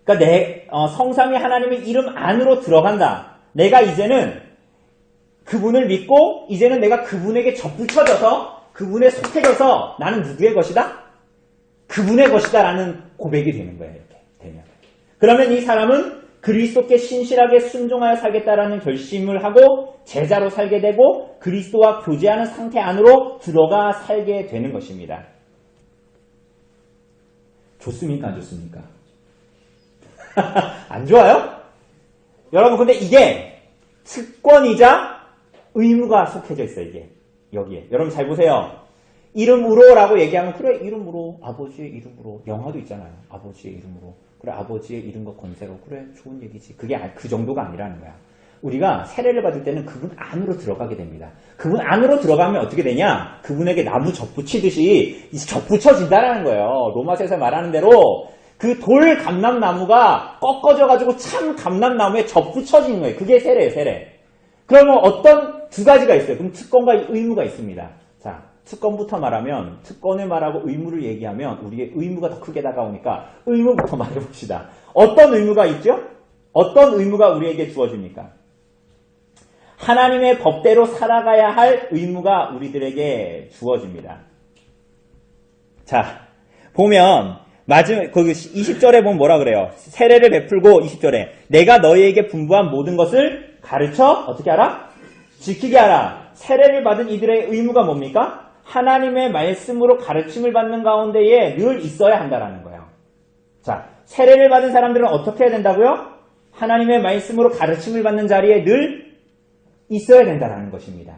그러니까 성삼위 하나님의 이름 안으로 들어간다. 내가 이제는 그분을 믿고 이제는 내가 그분에게 접붙여져서 그분에 속해져서 나는 누구의 것이다? 그분의 것이다 라는 고백이 되는 거예요. 이렇게 되면. 그러면 이 사람은 그리스도께 신실하게 순종하여 살겠다라는 결심을 하고 제자로 살게 되고 그리스도와 교제하는 상태 안으로 들어가 살게 되는 것입니다. 좋습니까? 안 좋습니까? 안 좋아요? 여러분 근데 이게 특권이자 의무가 속해져 있어요. 이게 여기에. 여러분 잘 보세요. 이름으로라고 얘기하면 그래 이름으로 아버지의 이름으로 영화도 있잖아요. 아버지의 이름으로 그래 아버지의 이름과 권세로 그래 좋은 얘기지. 그게 그 정도가 아니라는 거야. 우리가 세례를 받을 때는 그분 안으로 들어가게 됩니다. 그분 안으로 들어가면 어떻게 되냐? 그분에게 나무 접붙이듯이 접붙여진다라는 거예요. 로마서에서 말하는 대로 그 돌 감람나무가 꺾어져가지고 참 감람나무에 접붙여지는 거예요. 그게 세례예요, 세례. 그러면 어떤 두 가지가 있어요. 그럼 특권과 의무가 있습니다. 자, 특권부터 말하면 특권을 말하고 의무를 얘기하면 우리의 의무가 더 크게 다가오니까 의무부터 말해봅시다. 어떤 의무가 있죠? 어떤 의무가 우리에게 주어집니까? 하나님의 법대로 살아가야 할 의무가 우리들에게 주어집니다. 자, 보면 거기 20절에 보면 뭐라 그래요? 세례를 베풀고 20절에 내가 너희에게 분부한 모든 것을 가르쳐 어떻게 하라? 지키게 하라. 세례를 받은 이들의 의무가 뭡니까? 하나님의 말씀으로 가르침을 받는 가운데에 늘 있어야 한다라는 거예요. 자, 세례를 받은 사람들은 어떻게 해야 된다고요? 하나님의 말씀으로 가르침을 받는 자리에 늘 있어야 된다라는 것입니다.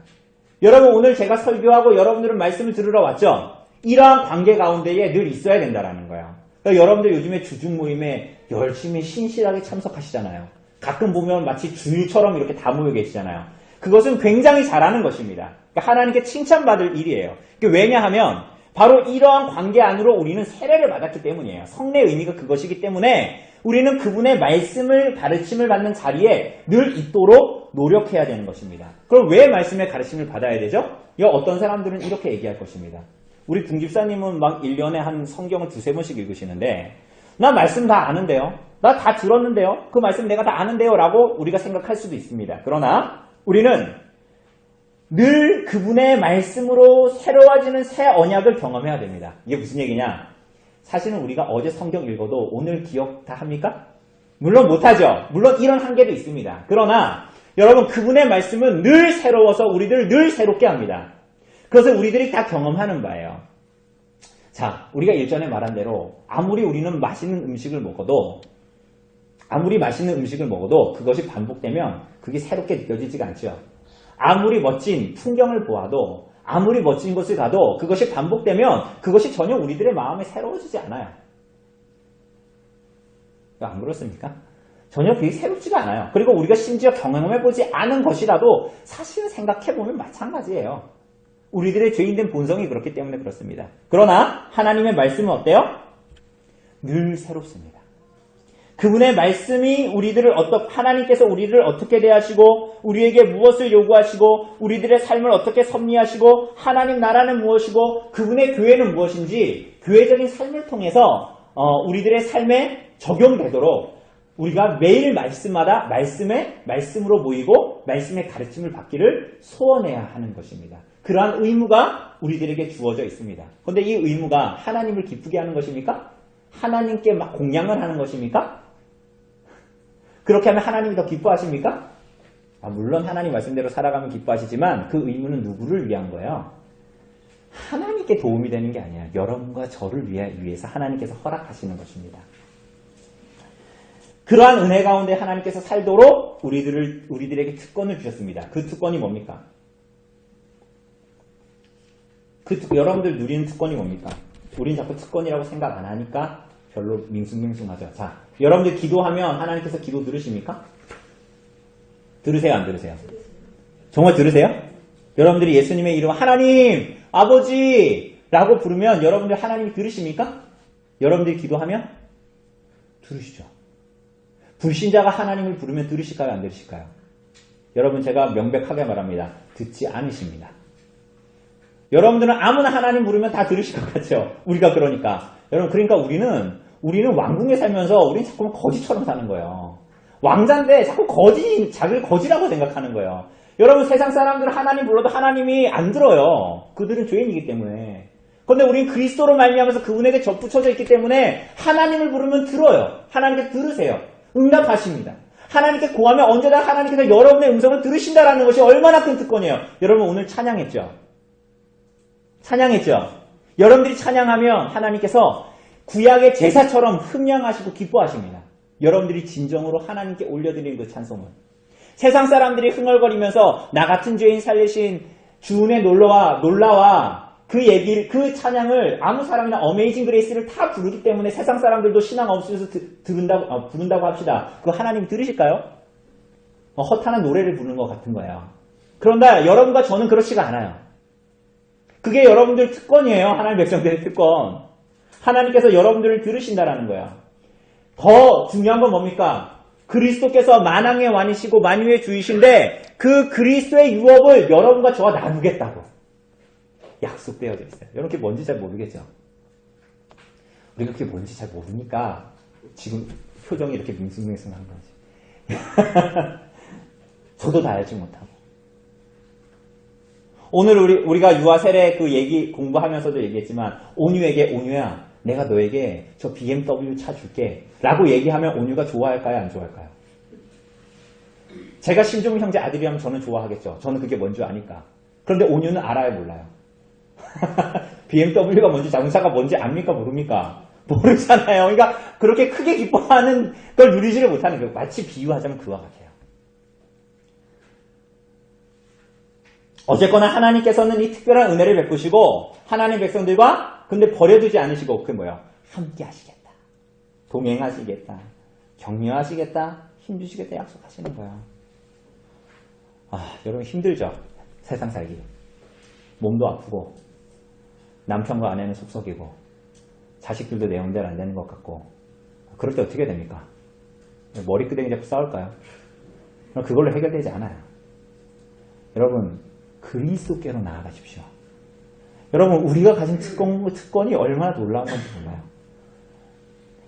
여러분 오늘 제가 설교하고 여러분들은 말씀을 들으러 왔죠? 이러한 관계 가운데에 늘 있어야 된다라는 거예요. 그러니까 여러분들 요즘에 주중 모임에 열심히 신실하게 참석하시잖아요. 가끔 보면 마치 주일처럼 이렇게 다 모여 계시잖아요. 그것은 굉장히 잘하는 것입니다. 그러니까 하나님께 칭찬받을 일이에요. 왜냐하면 바로 이러한 관계 안으로 우리는 세례를 받았기 때문이에요. 성례의 의미가 그것이기 때문에 우리는 그분의 말씀을 가르침을 받는 자리에 늘 있도록 노력해야 되는 것입니다. 그럼 왜 말씀의 가르침을 받아야 되죠? 어떤 사람들은 이렇게 얘기할 것입니다. 우리 궁집사님은 막 1년에 한 성경을 2-3번씩 읽으시는데 나 말씀 다 아는데요. 나 다 들었는데요. 그 말씀 내가 다 아는데요. 라고 우리가 생각할 수도 있습니다. 그러나 우리는 늘 그분의 말씀으로 새로워지는 새 언약을 경험해야 됩니다. 이게 무슨 얘기냐? 사실은 우리가 어제 성경 읽어도 오늘 기억 다 합니까? 물론 못하죠. 물론 이런 한계도 있습니다. 그러나 여러분 그분의 말씀은 늘 새로워서 우리들을 늘 새롭게 합니다. 그것을 우리들이 다 경험하는 바예요. 자, 우리가 일전에 말한 대로 아무리 우리는 맛있는 음식을 먹어도 그것이 반복되면 그게 새롭게 느껴지지가 않죠. 아무리 멋진 풍경을 보아도 아무리 멋진 곳을 가도 그것이 반복되면 그것이 전혀 우리들의 마음에 새로워지지 않아요. 안 그렇습니까? 전혀 그게 새롭지가 않아요. 그리고 우리가 심지어 경험해보지 않은 것이라도 사실은 생각해보면 마찬가지예요. 우리들의 죄인된 본성이 그렇기 때문에 그렇습니다. 그러나 하나님의 말씀은 어때요? 늘 새롭습니다. 그분의 말씀이 하나님께서 우리를 어떻게 대하시고 우리에게 무엇을 요구하시고 우리들의 삶을 어떻게 섭리하시고 하나님 나라는 무엇이고 그분의 교회는 무엇인지 교회적인 삶을 통해서 우리들의 삶에 적용되도록 우리가 매일 말씀마다 말씀으로 모이고 말씀의 가르침을 받기를 소원해야 하는 것입니다. 그러한 의무가 우리들에게 주어져 있습니다. 그런데 이 의무가 하나님을 기쁘게 하는 것입니까? 하나님께 막 공양을 하는 것입니까? 그렇게 하면 하나님이 더 기뻐하십니까? 물론 하나님 말씀대로 살아가면 기뻐하시지만 그 의무는 누구를 위한 거예요? 하나님께 도움이 되는 게 아니야. 여러분과 저를 위해서 하나님께서 허락하시는 것입니다. 그러한 은혜 가운데 하나님께서 살도록 우리들에게 특권을 주셨습니다. 그 특권이 뭡니까? 여러분들 누리는 특권이 뭡니까? 우린 자꾸 특권이라고 생각 안 하니까 별로 밍숭맹숭하죠. 자, 여러분들 기도하면 하나님께서 기도 들으십니까? 들으세요, 안 들으세요? 정말 들으세요? 여러분들이 예수님의 이름 하나님, 아버지 라고 부르면 여러분들 하나님이 들으십니까? 여러분들이 기도하면 들으시죠. 불신자가 하나님을 부르면 들으실까요, 안 들으실까요? 여러분, 제가 명백하게 말합니다. 듣지 않으십니다. 여러분들은 아무나 하나님 부르면 다 들으실 것 같죠? 우리가 그러니까. 여러분, 그러니까 우리는 왕궁에 살면서 우리는 자꾸 거지처럼 사는 거예요. 왕자인데 자꾸 자기를 거지라고 생각하는 거예요. 여러분, 세상 사람들은 하나님 불러도 하나님이 안 들어요. 그들은 죄인이기 때문에. 그런데 우리는 그리스도로 말미암아서 그분에게 접붙여져 있기 때문에 하나님을 부르면 들어요. 하나님께 들으세요. 응답하십니다. 하나님께 구하면 언제나 하나님께서 여러분의 음성을 들으신다라는 것이 얼마나 큰 특권이에요. 여러분, 오늘 찬양했죠? 찬양했죠? 여러분들이 찬양하면 하나님께서 구약의 제사처럼 흠양하시고 기뻐하십니다. 여러분들이 진정으로 하나님께 올려드리는 그 찬송을. 세상 사람들이 흥얼거리면서 나 같은 죄인 살리신 주은의 놀라와 그 찬양을 아무 사람이나 어메이징 그레이스를 다 부르기 때문에 세상 사람들도 신앙 없으셔서 부른다고 합시다. 그거 하나님 들으실까요? 허탄한 노래를 부르는 것 같은 거예요. 그런데 여러분과 저는 그렇지가 않아요. 그게 여러분들 특권이에요. 하나님 백성들의 특권. 하나님께서 여러분들을 들으신다라는 거야. 더 중요한 건 뭡니까? 그리스도께서 만왕의 왕이시고 만유의 주이신데 그 그리스도의 유업을 여러분과 저와 나누겠다고 약속되어져 있어요. 여러분, 그게 뭔지 잘 모르겠죠? 우리가 그게 뭔지 잘 모르니까 지금 표정이 이렇게 밍숭맹숭한 거지. 저도 다 알지 못하고. 오늘 우리가 유아 세례 그 얘기 공부하면서도 얘기했지만 온유에게 온유야, 내가 너에게 저 BMW 차 줄게 라고 얘기하면 온유가 좋아할까요, 안 좋아할까요? 제가 신종 형제 아들이라면 저는 좋아하겠죠. 저는 그게 뭔지 아니까. 그런데 온유는 알아요, 몰라요? BMW가 뭔지, 자동차가 뭔지 압니까, 모릅니까? 모르잖아요. 그러니까 그렇게 크게 기뻐하는 걸 누리지를 못하는 거예요. 마치 비유하자면 그와 같아요. 어쨌거나 하나님께서는 이 특별한 은혜를 베푸시고 하나님 백성들과 근데 버려두지 않으시고 그게 뭐예요? 함께 하시겠다. 동행하시겠다. 격려하시겠다. 힘주시겠다 약속하시는 거예요. 여러분 힘들죠? 세상 살기. 몸도 아프고 남편과 아내는 속썩이고 자식들도 내 맘대로 안 되는 것 같고 그럴 때 어떻게 됩니까? 머리끄댕이 잡고 싸울까요? 그걸로 해결되지 않아요. 여러분 그리스도께로 나아가십시오. 여러분 우리가 가진 특권이 얼마나 놀라운 건지 몰라요.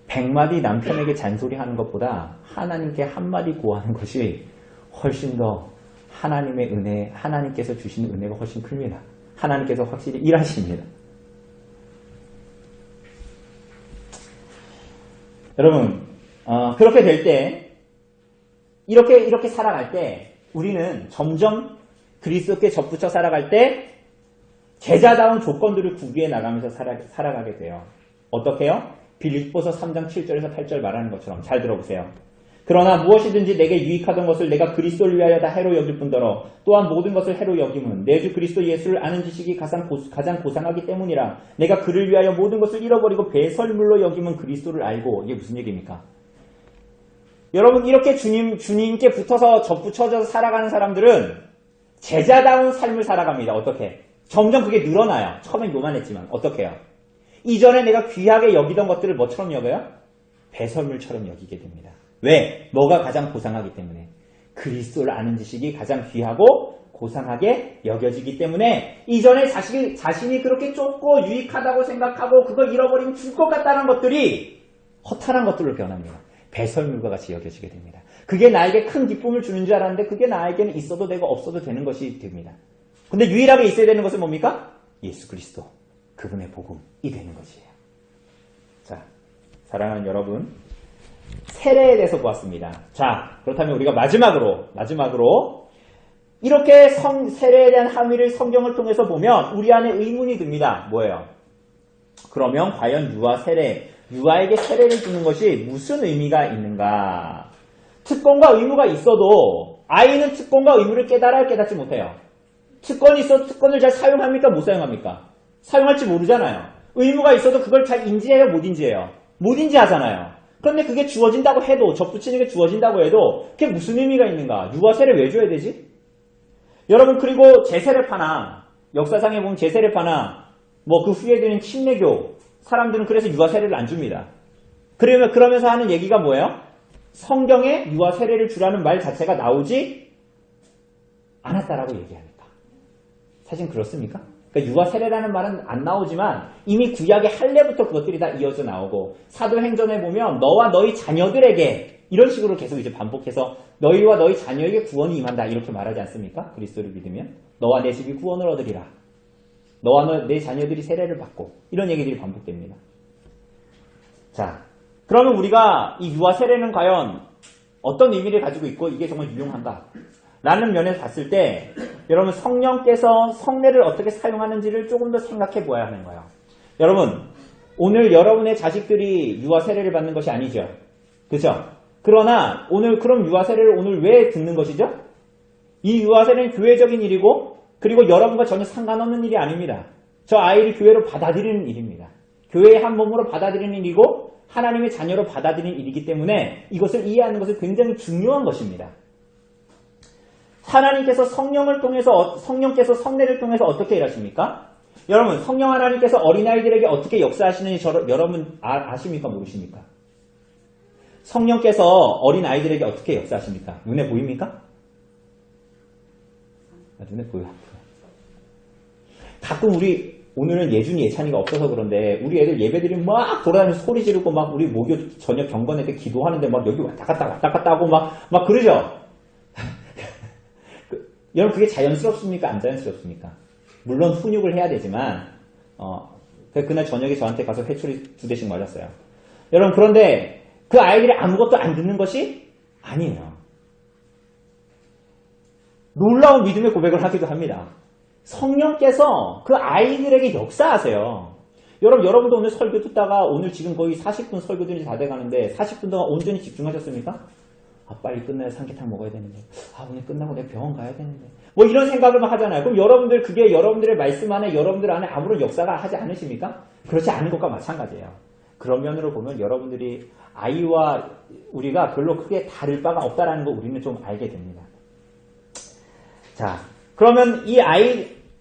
100마디 남편에게 잔소리하는 것보다 하나님께 한마디 구하는 것이 훨씬 더 하나님의 은혜, 하나님께서 주시는 은혜가 훨씬 큽니다. 하나님께서 확실히 일하십니다. 여러분 그렇게 될 때 이렇게 살아갈 때 우리는 점점 그리스도께 접붙여 살아갈 때 제자다운 조건들을 구비해 나가면서 살아가게 돼요. 어떻게요? 빌립보서 3장 7절에서 8절 말하는 것처럼 잘 들어보세요. 그러나 무엇이든지 내게 유익하던 것을 내가 그리스도를 위하여 다 해로 여길 뿐더러 또한 모든 것을 해로 여김은 내 주 그리스도 예수를 아는 지식이 가장 고상하기 때문이라. 내가 그를 위하여 모든 것을 잃어버리고 배설물로 여김은 그리스도를 알고. 이게 무슨 얘기입니까? 여러분 이렇게 주님께 붙어서 접붙여져서 살아가는 사람들은 제자다운 삶을 살아갑니다. 어떻게? 점점 그게 늘어나요. 처음엔 요만했지만 어떻게 해요? 이전에 내가 귀하게 여기던 것들을 뭐처럼 여겨요? 배설물처럼 여기게 됩니다. 왜? 뭐가 가장 고상하기 때문에. 그리스도를 아는 지식이 가장 귀하고 고상하게 여겨지기 때문에 이전에 자신이 그렇게 좁고 유익하다고 생각하고 그걸 잃어버리면 죽을 것 같다는 것들이 허탄한 것들로 변합니다. 배설물과 같이 여겨지게 됩니다. 그게 나에게 큰 기쁨을 주는 줄 알았는데 그게 나에게는 있어도 되고 없어도 되는 것이 됩니다. 근데 유일하게 있어야 되는 것은 뭡니까? 예수 그리스도. 그분의 복음이 되는 것이에요. 자, 사랑하는 여러분, 세례에 대해서 보았습니다. 자, 그렇다면 우리가 마지막으로 이렇게 세례에 대한 함의를 성경을 통해서 보면 우리 안에 의문이 듭니다. 뭐예요? 그러면 과연 유아 세례, 유아에게 세례를 주는 것이 무슨 의미가 있는가? 특권과 의무가 있어도 아이는 특권과 의무를 깨달아야 깨닫지 못해요. 특권이 있어도 특권을 잘 사용합니까? 못 사용합니까? 사용할지 모르잖아요. 의무가 있어도 그걸 잘 인지해요? 못 인지해요? 못 인지하잖아요. 그런데 그게 주어진다고 해도, 접붙이는 게 주어진다고 해도 그게 무슨 의미가 있는가? 유아 세례 왜 줘야 되지? 여러분, 그리고 제세례파나 역사상에 보면 제세례파나 뭐 그 후에 되는 침례교 사람들은 그래서 유아 세례를 안 줍니다. 그러면서 하는 얘기가 뭐예요? 성경에 유아 세례를 주라는 말 자체가 나오지 않았다라고 얘기합니다. 사실 그렇습니까? 그러니까 유아 세례라는 말은 안 나오지만 이미 구약의 할례부터 그것들이 다 이어져 나오고 사도행전에 보면 너와 너희 자녀들에게 이런 식으로 계속 이제 반복해서 너희와 너희 자녀에게 구원이 임한다 이렇게 말하지 않습니까? 그리스도를 믿으면 너와 내 집이 구원을 얻으리라. 너와 내 자녀들이 세례를 받고 이런 얘기들이 반복됩니다. 자, 그러면 우리가 이 유아 세례는 과연 어떤 의미를 가지고 있고 이게 정말 유용한가? 라는 면에서 봤을 때 여러분 성령께서 성례를 어떻게 사용하는지를 조금 더 생각해 보아야 하는 거예요. 여러분 오늘 여러분의 자식들이 유아 세례를 받는 것이 아니죠. 그렇죠? 그러나 오늘 그럼 유아 세례를 오늘 왜 듣는 것이죠? 이 유아 세례는 교회적인 일이고 그리고 여러분과 전혀 상관없는 일이 아닙니다. 저 아이를 교회로 받아들이는 일입니다. 교회의 한 몸으로 받아들이는 일이고 하나님의 자녀로 받아들이는 일이기 때문에 이것을 이해하는 것은 굉장히 중요한 것입니다. 하나님께서 성령께서 성례를 통해서 어떻게 일하십니까? 여러분, 성령 하나님께서 어린아이들에게 어떻게 역사하시는지 여러분 아십니까? 모르십니까? 성령께서 어린아이들에게 어떻게 역사하십니까? 눈에 보입니까? 눈에 보여요. 가끔 오늘은 예준이 예찬이가 없어서 그런데 우리 애들 예배들이 막 돌아다니면서 소리 지르고 막 우리 목요 저녁 경건회 때 기도하는데 막 여기 왔다 갔다 하고 막 그러죠? 여러분 그게 자연스럽습니까? 안 자연스럽습니까? 물론 훈육을 해야 되지만 그날 저녁에 저한테 가서 회초리 2대씩 맞았어요. 여러분 그런데 그 아이들이 아무것도 안 듣는 것이 아니에요. 놀라운 믿음의 고백을 하기도 합니다. 성령께서 그 아이들에게 역사하세요. 여러분도 오늘 설교 듣다가 오늘 지금 거의 40분 설교들이 다 돼가는데 40분 동안 온전히 집중하셨습니까? 빨리 끝나야 삼계탕 먹어야 되는데 오늘 끝나고 내가 병원 가야 되는데 뭐 이런 생각을 막 하잖아요. 그럼 여러분들 그게 여러분들의 말씀 안에 여러분들 안에 아무런 역사가 하지 않으십니까? 그렇지 않은 것과 마찬가지예요. 그런 면으로 보면 여러분들이 아이와 우리가 별로 크게 다를 바가 없다라는 거 우리는 좀 알게 됩니다. 자, 그러면 이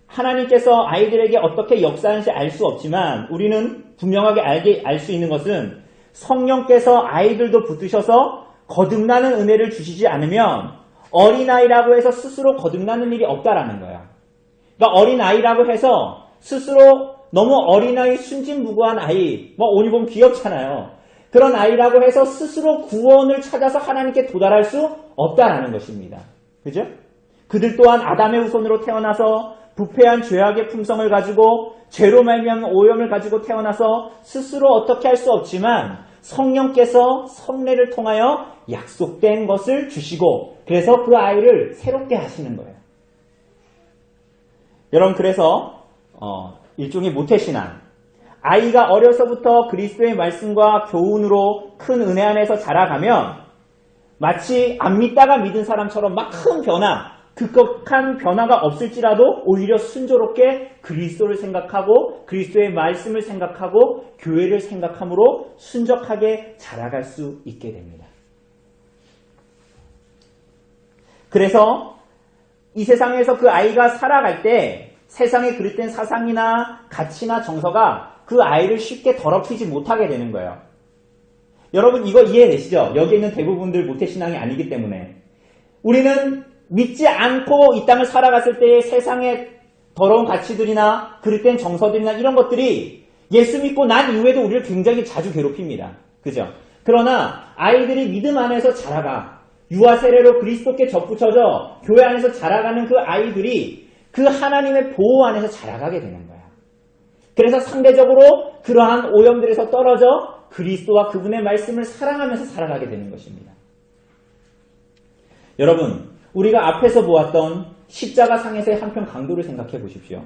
하나님께서 아이들에게 어떻게 역사하는지 알 수 없지만 우리는 분명하게 알 수 있는 것은 성령께서 아이들도 붙드셔서 거듭나는 은혜를 주시지 않으면 어린아이라고 해서 스스로 거듭나는 일이 없다라는 거예요. 그러니까 어린아이라고 해서 스스로 너무 어린아이 순진무구한 아이, 오늘 보면 귀엽잖아요. 그런 아이라고 해서 스스로 구원을 찾아서 하나님께 도달할 수 없다라는 것입니다. 그죠? 그들 또한 아담의 후손으로 태어나서 부패한 죄악의 품성을 가지고 죄로 말미암은 오염을 가지고 태어나서 스스로 어떻게 할 수 없지만 성령께서 성례를 통하여 약속된 것을 주시고 그래서 그 아이를 새롭게 하시는 거예요. 여러분 그래서 일종의 모태신앙 아이가 어려서부터 그리스도의 말씀과 교훈으로 큰 은혜 안에서 자라가면 마치 안 믿다가 믿은 사람처럼 막 큰 변화 급격한 변화가 없을지라도 오히려 순조롭게 그리스도를 생각하고 그리스도의 말씀을 생각하고 교회를 생각함으로 순적하게 자라갈 수 있게 됩니다. 그래서 이 세상에서 그 아이가 살아갈 때 세상에 그릇된 사상이나 가치나 정서가 그 아이를 쉽게 더럽히지 못하게 되는 거예요. 여러분 이거 이해되시죠? 여기 있는 대부분들 모태신앙이 아니기 때문에 우리는 믿지 않고 이 땅을 살아갔을 때의 세상의 더러운 가치들이나 그릇된 정서들이나 이런 것들이 예수 믿고 난 이후에도 우리를 굉장히 자주 괴롭힙니다. 그죠? 그러나 아이들이 믿음 안에서 자라가 유아 세례로 그리스도께 접붙여져 교회 안에서 자라가는 그 아이들이 그 하나님의 보호 안에서 자라가게 되는 거야. 그래서 상대적으로 그러한 오염들에서 떨어져 그리스도와 그분의 말씀을 사랑하면서 살아가게 되는 것입니다. 여러분 우리가 앞에서 보았던 십자가 상에서의 한편 강도를 생각해 보십시오.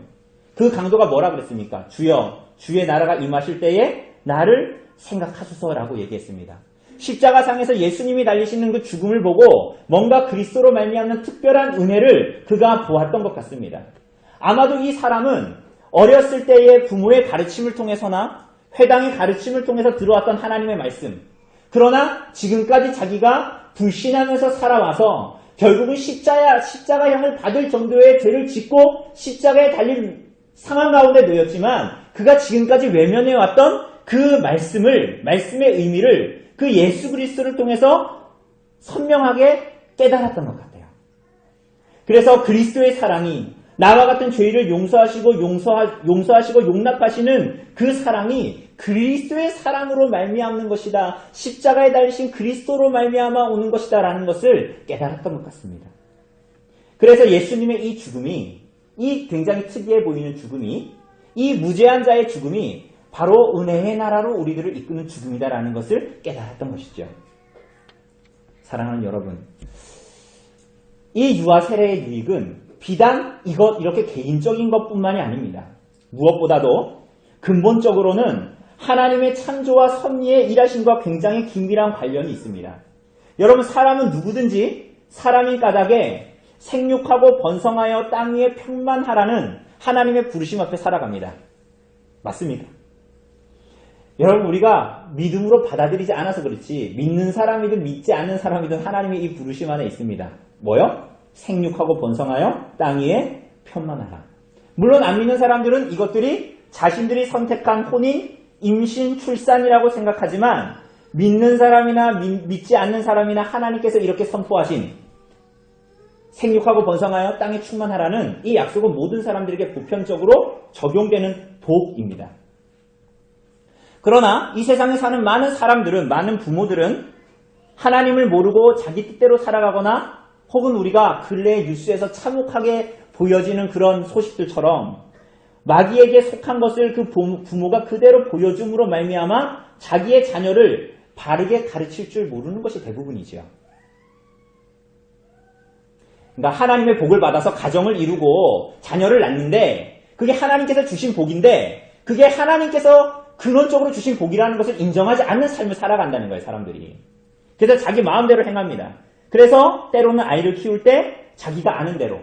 그 강도가 뭐라 그랬습니까? 주여, 주의 나라가 임하실 때에 나를 생각하소서라고 얘기했습니다. 십자가상에서 예수님이 달리시는 그 죽음을 보고 뭔가 그리스도로 말미암는 특별한 은혜를 그가 보았던 것 같습니다. 아마도 이 사람은 어렸을 때의 부모의 가르침을 통해서나 회당의 가르침을 통해서 들어왔던 하나님의 말씀, 그러나 지금까지 자기가 불신하면서 살아와서 결국은 십자가형을 받을 정도의 죄를 짓고 십자가에 달린 상황 가운데 놓였지만 그가 지금까지 외면해왔던 그 말씀의 의미를 그 예수 그리스도를 통해서 선명하게 깨달았던 것 같아요. 그래서 그리스도의 사랑이 나와 같은 죄를 용서하시고 용납하시는 그 사랑이 그리스도의 사랑으로 말미암는 것이다. 십자가에 달리신 그리스도로 말미암아 오는 것이다 라는 것을 깨달았던 것 같습니다. 그래서 예수님의 이 죽음이, 이 굉장히 특이해 보이는 죽음이, 이 무죄한 자의 죽음이 바로 은혜의 나라로 우리들을 이끄는 죽음이다라는 것을 깨달았던 것이죠. 사랑하는 여러분, 이 유아 세례의 유익은 비단 이렇게 개인적인 것뿐만이 아닙니다. 무엇보다도 근본적으로는 하나님의 창조와 섭리의 일하심과 굉장히 긴밀한 관련이 있습니다. 여러분, 사람은 누구든지 사람인 까닭에 생육하고 번성하여 땅 위에 평만하라는 하나님의 부르심 앞에 살아갑니다. 맞습니까? 여러분, 우리가 믿음으로 받아들이지 않아서 그렇지 믿는 사람이든 믿지 않는 사람이든 하나님의 이 부르심 안에 있습니다. 뭐요? 생육하고 번성하여 땅 위에 편만하라. 물론 안 믿는 사람들은 이것들이 자신들이 선택한 혼인, 임신, 출산이라고 생각하지만 믿는 사람이나 믿지 않는 사람이나 하나님께서 이렇게 선포하신 생육하고 번성하여 땅에 충만하라는 이 약속은 모든 사람들에게 보편적으로 적용되는 복입니다. 그러나 이 세상에 사는 많은 사람들은, 많은 부모들은 하나님을 모르고 자기 뜻대로 살아가거나 혹은 우리가 근래 뉴스에서 참혹하게 보여지는 그런 소식들처럼 마귀에게 속한 것을 그 부모가 그대로 보여줌으로 말미암아 자기의 자녀를 바르게 가르칠 줄 모르는 것이 대부분이죠. 그러니까 하나님의 복을 받아서 가정을 이루고 자녀를 낳는데 그게 하나님께서 주신 복인데 그게 하나님께서 근원적으로 주신 복이라는 것을 인정하지 않는 삶을 살아간다는 거예요, 사람들이. 그래서 자기 마음대로 행합니다. 그래서 때로는 아이를 키울 때 자기가 아는 대로,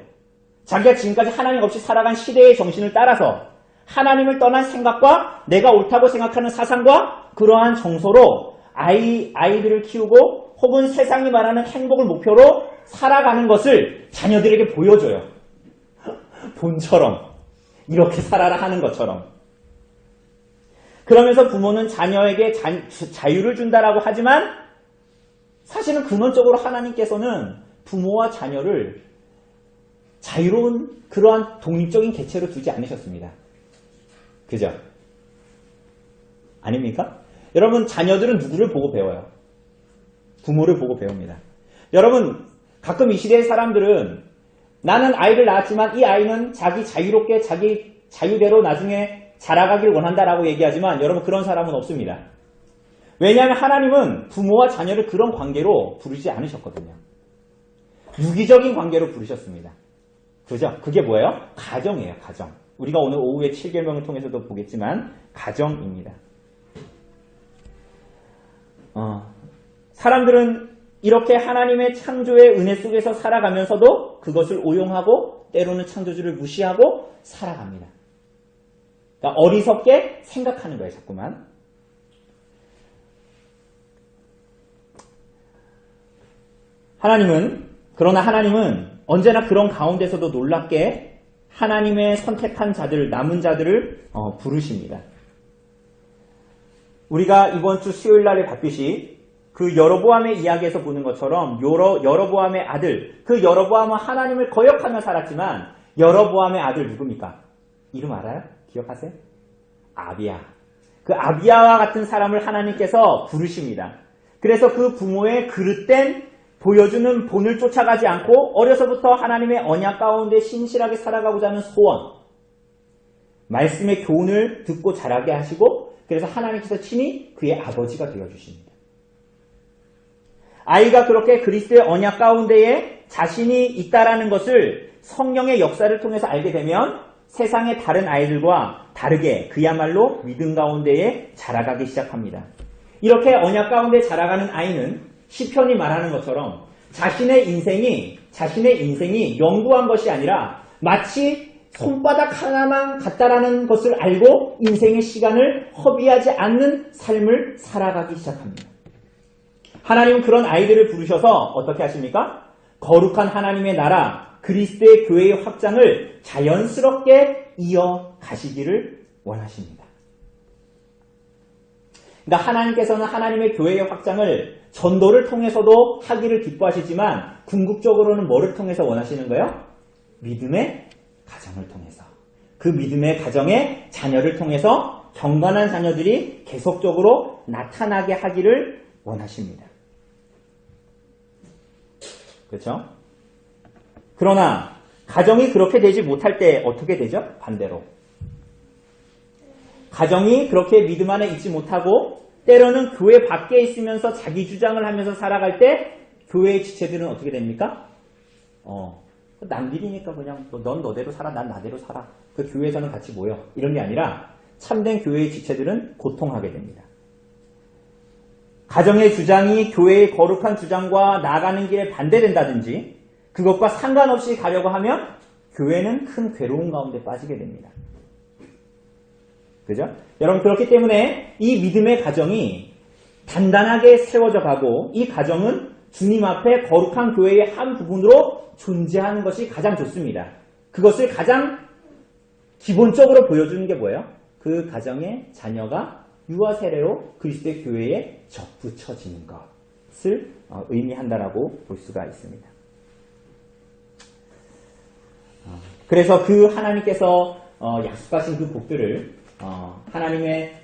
자기가 지금까지 하나님 없이 살아간 시대의 정신을 따라서 하나님을 떠난 생각과 내가 옳다고 생각하는 사상과 그러한 정서로 아이들을 키우고 혹은 세상이 말하는 행복을 목표로 살아가는 것을 자녀들에게 보여줘요. 본처럼 이렇게 살아라 하는 것처럼. 그러면서 부모는 자녀에게 자유를 준다라고 하지만 사실은 근원적으로 하나님께서는 부모와 자녀를 자유로운 그러한 독립적인 개체로 두지 않으셨습니다. 그죠? 아닙니까? 여러분, 자녀들은 누구를 보고 배워요? 부모를 보고 배웁니다. 여러분, 가끔 이 시대의 사람들은 나는 아이를 낳았지만 이 아이는 자기 자유롭게 자기 자유대로 나중에 자라가길 원한다라고 얘기하지만 여러분, 그런 사람은 없습니다. 왜냐하면 하나님은 부모와 자녀를 그런 관계로 부르지 않으셨거든요. 유기적인 관계로 부르셨습니다. 그죠? 그게 뭐예요? 가정이에요, 가정. 우리가 오늘 오후에 7계명을 통해서도 보겠지만 가정입니다. 사람들은 이렇게 하나님의 창조의 은혜 속에서 살아가면서도 그것을 오용하고 때로는 창조주를 무시하고 살아갑니다. 그러니까 어리석게 생각하는 거예요, 자꾸만. 그러나 하나님은 언제나 그런 가운데서도 놀랍게 하나님의 선택한 자들, 남은 자들을 부르십니다. 우리가 이번 주 수요일 날에 봤듯이 그 여로보암의 이야기에서 보는 것처럼 여로보암의 아들, 그 여로보암은 하나님을 거역하며 살았지만 여로보암의 아들 누굽니까? 이름 알아요? 기억하세요? 아비야. 그 아비야와 같은 사람을 하나님께서 부르십니다. 그래서 그 부모의 그릇된 보여주는 본을 쫓아가지 않고 어려서부터 하나님의 언약 가운데 신실하게 살아가고자 하는 소원, 말씀의 교훈을 듣고 자라게 하시고 그래서 하나님께서 친히 그의 아버지가 되어주십니다. 아이가 그렇게 그리스도의 언약 가운데에 자신이 있다라는 것을 성령의 역사를 통해서 알게 되면 세상의 다른 아이들과 다르게 그야말로 믿음 가운데에 자라가기 시작합니다. 이렇게 언약 가운데 자라가는 아이는 시편이 말하는 것처럼 자신의 인생이 영구한 것이 아니라 마치 손바닥 하나만 같다라는 것을 알고 인생의 시간을 허비하지 않는 삶을 살아가기 시작합니다. 하나님은 그런 아이들을 부르셔서 어떻게 하십니까? 거룩한 하나님의 나라 그리스도의 교회의 확장을 자연스럽게 이어가시기를 원하십니다. 그러니까 하나님께서는 하나님의 교회의 확장을 전도를 통해서도 하기를 기뻐하시지만 궁극적으로는 뭐를 통해서 원하시는 거예요? 믿음의 가정을 통해서. 그 믿음의 가정의 자녀를 통해서 경건한 자녀들이 계속적으로 나타나게 하기를 원하십니다. 그렇죠? 그러나 가정이 그렇게 되지 못할 때 어떻게 되죠? 반대로. 가정이 그렇게 믿음 안에 있지 못하고 때로는 교회 밖에 있으면서 자기 주장을 하면서 살아갈 때 교회의 지체들은 어떻게 됩니까? 남들이니까 그냥 넌 너대로 살아, 난 나대로 살아. 그 교회에서는 같이 모여. 이런 게 아니라 참된 교회의 지체들은 고통하게 됩니다. 가정의 주장이 교회의 거룩한 주장과 나아가는 길에 반대된다든지 그것과 상관없이 가려고 하면 교회는 큰 괴로움 가운데 빠지게 됩니다. 그죠? 여러분 그렇기 때문에 이 믿음의 가정이 단단하게 세워져 가고 이 가정은 주님 앞에 거룩한 교회의 한 부분으로 존재하는 것이 가장 좋습니다. 그것을 가장 기본적으로 보여주는 게 뭐예요? 그 가정의 자녀가 유아 세례로 그리스도의 교회에 접붙여지는 것을 의미한다라고 볼 수가 있습니다. 그래서 그 하나님께서 약속하신 그 복들을 하나님의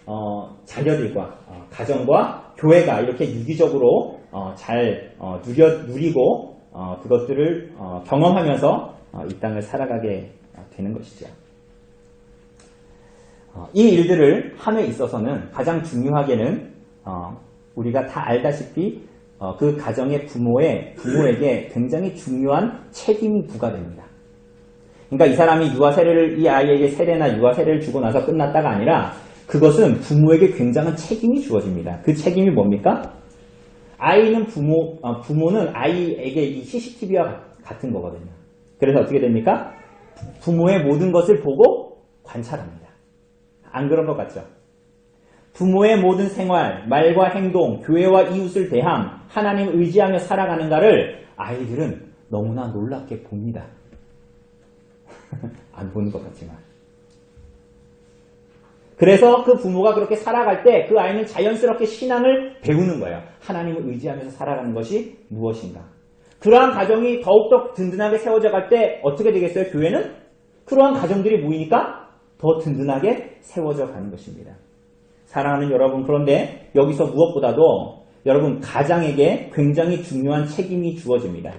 자녀들과 가정과 교회가 이렇게 유기적으로 잘 누리고 그것들을 경험하면서 이 땅을 살아가게 되는 것이죠. 이 일들을 함에 있어서는 가장 중요하게는 우리가 다 알다시피 그 가정의 부모에게 굉장히 중요한 책임이 부과됩니다. 그러니까 이 사람이 이 아이에게 세례나 유아 세례를 주고 나서 끝났다가 아니라 그것은 부모에게 굉장한 책임이 주어집니다. 그 책임이 뭡니까? 부모는 아이에게 이 CCTV와 같은 거거든요. 그래서 어떻게 됩니까? 부모의 모든 것을 보고 관찰합니다. 안 그런 것 같죠? 부모의 모든 생활, 말과 행동, 교회와 이웃을 대함, 하나님을 의지하며 살아가는가를 아이들은 너무나 놀랍게 봅니다. 안 보는 것 같지만. 그래서 그 부모가 그렇게 살아갈 때 그 아이는 자연스럽게 신앙을 배우는 거예요. 하나님을 의지하면서 살아가는 것이 무엇인가. 그러한 가정이 더욱더 든든하게 세워져 갈 때 어떻게 되겠어요? 교회는? 그러한 가정들이 모이니까 더 든든하게 세워져 가는 것입니다. 사랑하는 여러분, 그런데 여기서 무엇보다도 여러분 가장에게 굉장히 중요한 책임이 주어집니다.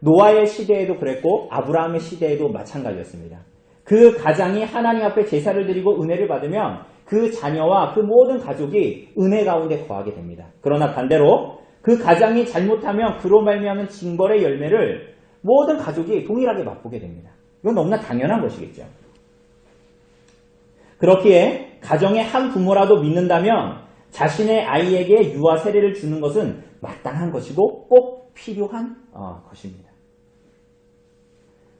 노아의 시대에도 그랬고 아브라함의 시대에도 마찬가지였습니다. 그 가장이 하나님 앞에 제사를 드리고 은혜를 받으면 그 자녀와 그 모든 가족이 은혜 가운데 거하게 됩니다. 그러나 반대로 그 가장이 잘못하면 그로 말미암은 징벌의 열매를 모든 가족이 동일하게 맛보게 됩니다. 이건 너무나 당연한 것이겠죠. 그렇기에 가정의 한 부모라도 믿는다면 자신의 아이에게 유아 세례를 주는 것은 마땅한 것이고 꼭 필요한 것입니다.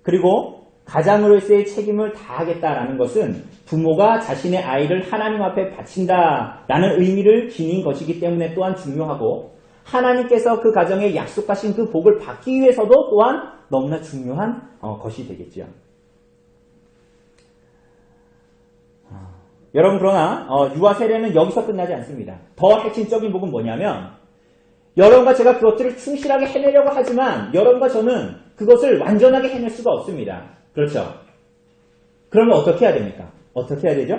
그리고 가장으로서의 책임을 다하겠다라는 것은 부모가 자신의 아이를 하나님 앞에 바친다라는 의미를 지닌 것이기 때문에 또한 중요하고 하나님께서 그 가정에 약속하신 그 복을 받기 위해서도 또한 너무나 중요한 것이 되겠죠. 여러분 그러나 유아 세례는 여기서 끝나지 않습니다. 더 핵심적인 복은 뭐냐면 여러분과 제가 그것들을 충실하게 해내려고 하지만 여러분과 저는 그것을 완전하게 해낼 수가 없습니다. 그렇죠? 그러면 어떻게 해야 됩니까? 어떻게 해야 되죠?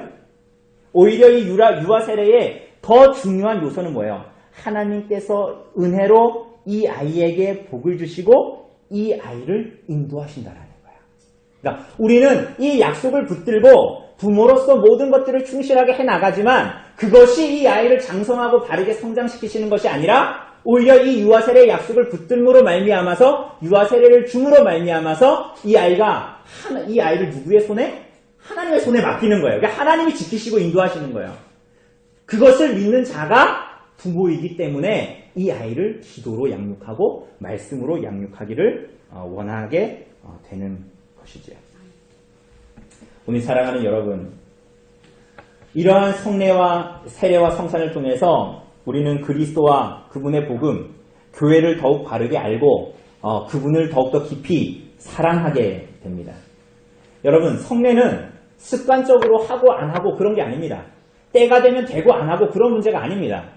오히려 이 유아 세례의 더 중요한 요소는 뭐예요? 하나님께서 은혜로 이 아이에게 복을 주시고 이 아이를 인도하신다라는 거예요. 그러니까 우리는 이 약속을 붙들고 부모로서 모든 것들을 충실하게 해나가지만 그것이 이 아이를 장성하고 바르게 성장시키시는 것이 아니라 오히려 이 유아 세례의 약속을 붙들므로 말미암아서 유아 세례를 줌으로 말미암아서 이 아이를 누구의 손에? 하나님의 손에 맡기는 거예요. 그러니까 하나님이 지키시고 인도하시는 거예요. 그것을 믿는 자가 부모이기 때문에 이 아이를 기도로 양육하고 말씀으로 양육하기를 원하게 되는 것이죠. 오늘 사랑하는 여러분, 이러한 성례와 세례와 성찬을 통해서 우리는 그리스도와 그분의 복음, 교회를 더욱 바르게 알고 그분을 더욱더 깊이 사랑하게 됩니다. 여러분, 성례는 습관적으로 하고 안 하고 그런 게 아닙니다. 때가 되면 되고 안 하고 그런 문제가 아닙니다.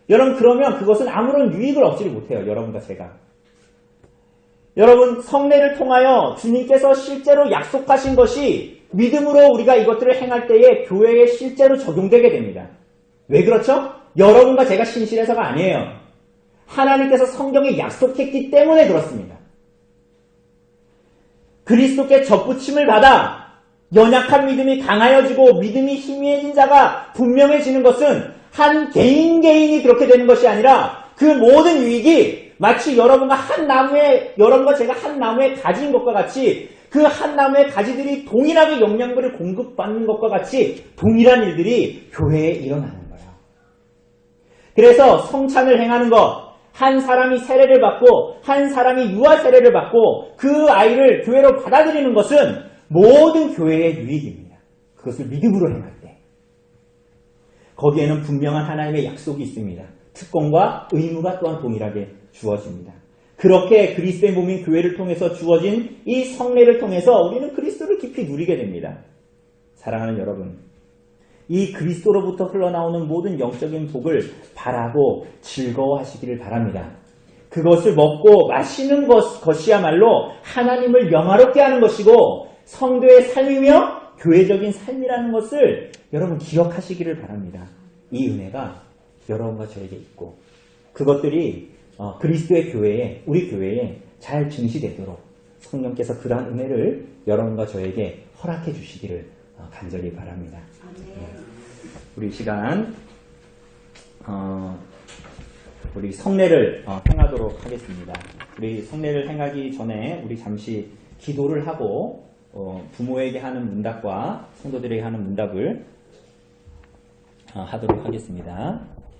여러분, 그러면 그것은 아무런 유익을 얻지를 못해요. 여러분과 제가. 여러분, 성례를 통하여 주님께서 실제로 약속하신 것이 믿음으로 우리가 이것들을 행할 때에 교회에 실제로 적용되게 됩니다. 왜 그렇죠? 여러분과 제가 신실해서가 아니에요. 하나님께서 성경에 약속했기 때문에 그렇습니다. 그리스도께 접붙임을 받아 연약한 믿음이 강하여지고 믿음이 희미해진 자가 분명해지는 것은 한 개인이 그렇게 되는 것이 아니라 그 모든 유익이 마치 여러분과 제가 한 나무에 가지인 것과 같이 그 한 나무의 가지들이 동일하게 영양분을 공급받는 것과 같이 동일한 일들이 교회에 일어나는 거예요. 그래서 성찬을 행하는 것, 한 사람이 세례를 받고 한 사람이 유아 세례를 받고 그 아이를 교회로 받아들이는 것은 모든 교회의 유익입니다. 그것을 믿음으로 행할 때. 거기에는 분명한 하나님의 약속이 있습니다. 특권과 의무가 또한 동일하게 주어집니다. 그렇게 그리스도의 몸인 교회를 통해서 주어진 이 성례를 통해서 우리는 그리스도를 깊이 누리게 됩니다. 사랑하는 여러분, 이 그리스도로부터 흘러나오는 모든 영적인 복을 바라고 즐거워하시기를 바랍니다. 그것을 먹고 마시는 것이야말로 하나님을 영화롭게 하는 것이고 성도의 삶이며 교회적인 삶이라는 것을 여러분 기억하시기를 바랍니다. 이 은혜가 여러분과 저에게 있고 그것들이 그리스도의 교회에, 우리 교회에 잘 증시되도록 성령께서 그러한 은혜를 여러분과 저에게 허락해 주시기를 간절히 바랍니다. 우리 이 시간 우리 성례를 행하도록 하겠습니다. 우리 성례를 행하기 전에 우리 잠시 기도를 하고 부모에게 하는 문답과 성도들에게 하는 문답을 하도록 하겠습니다.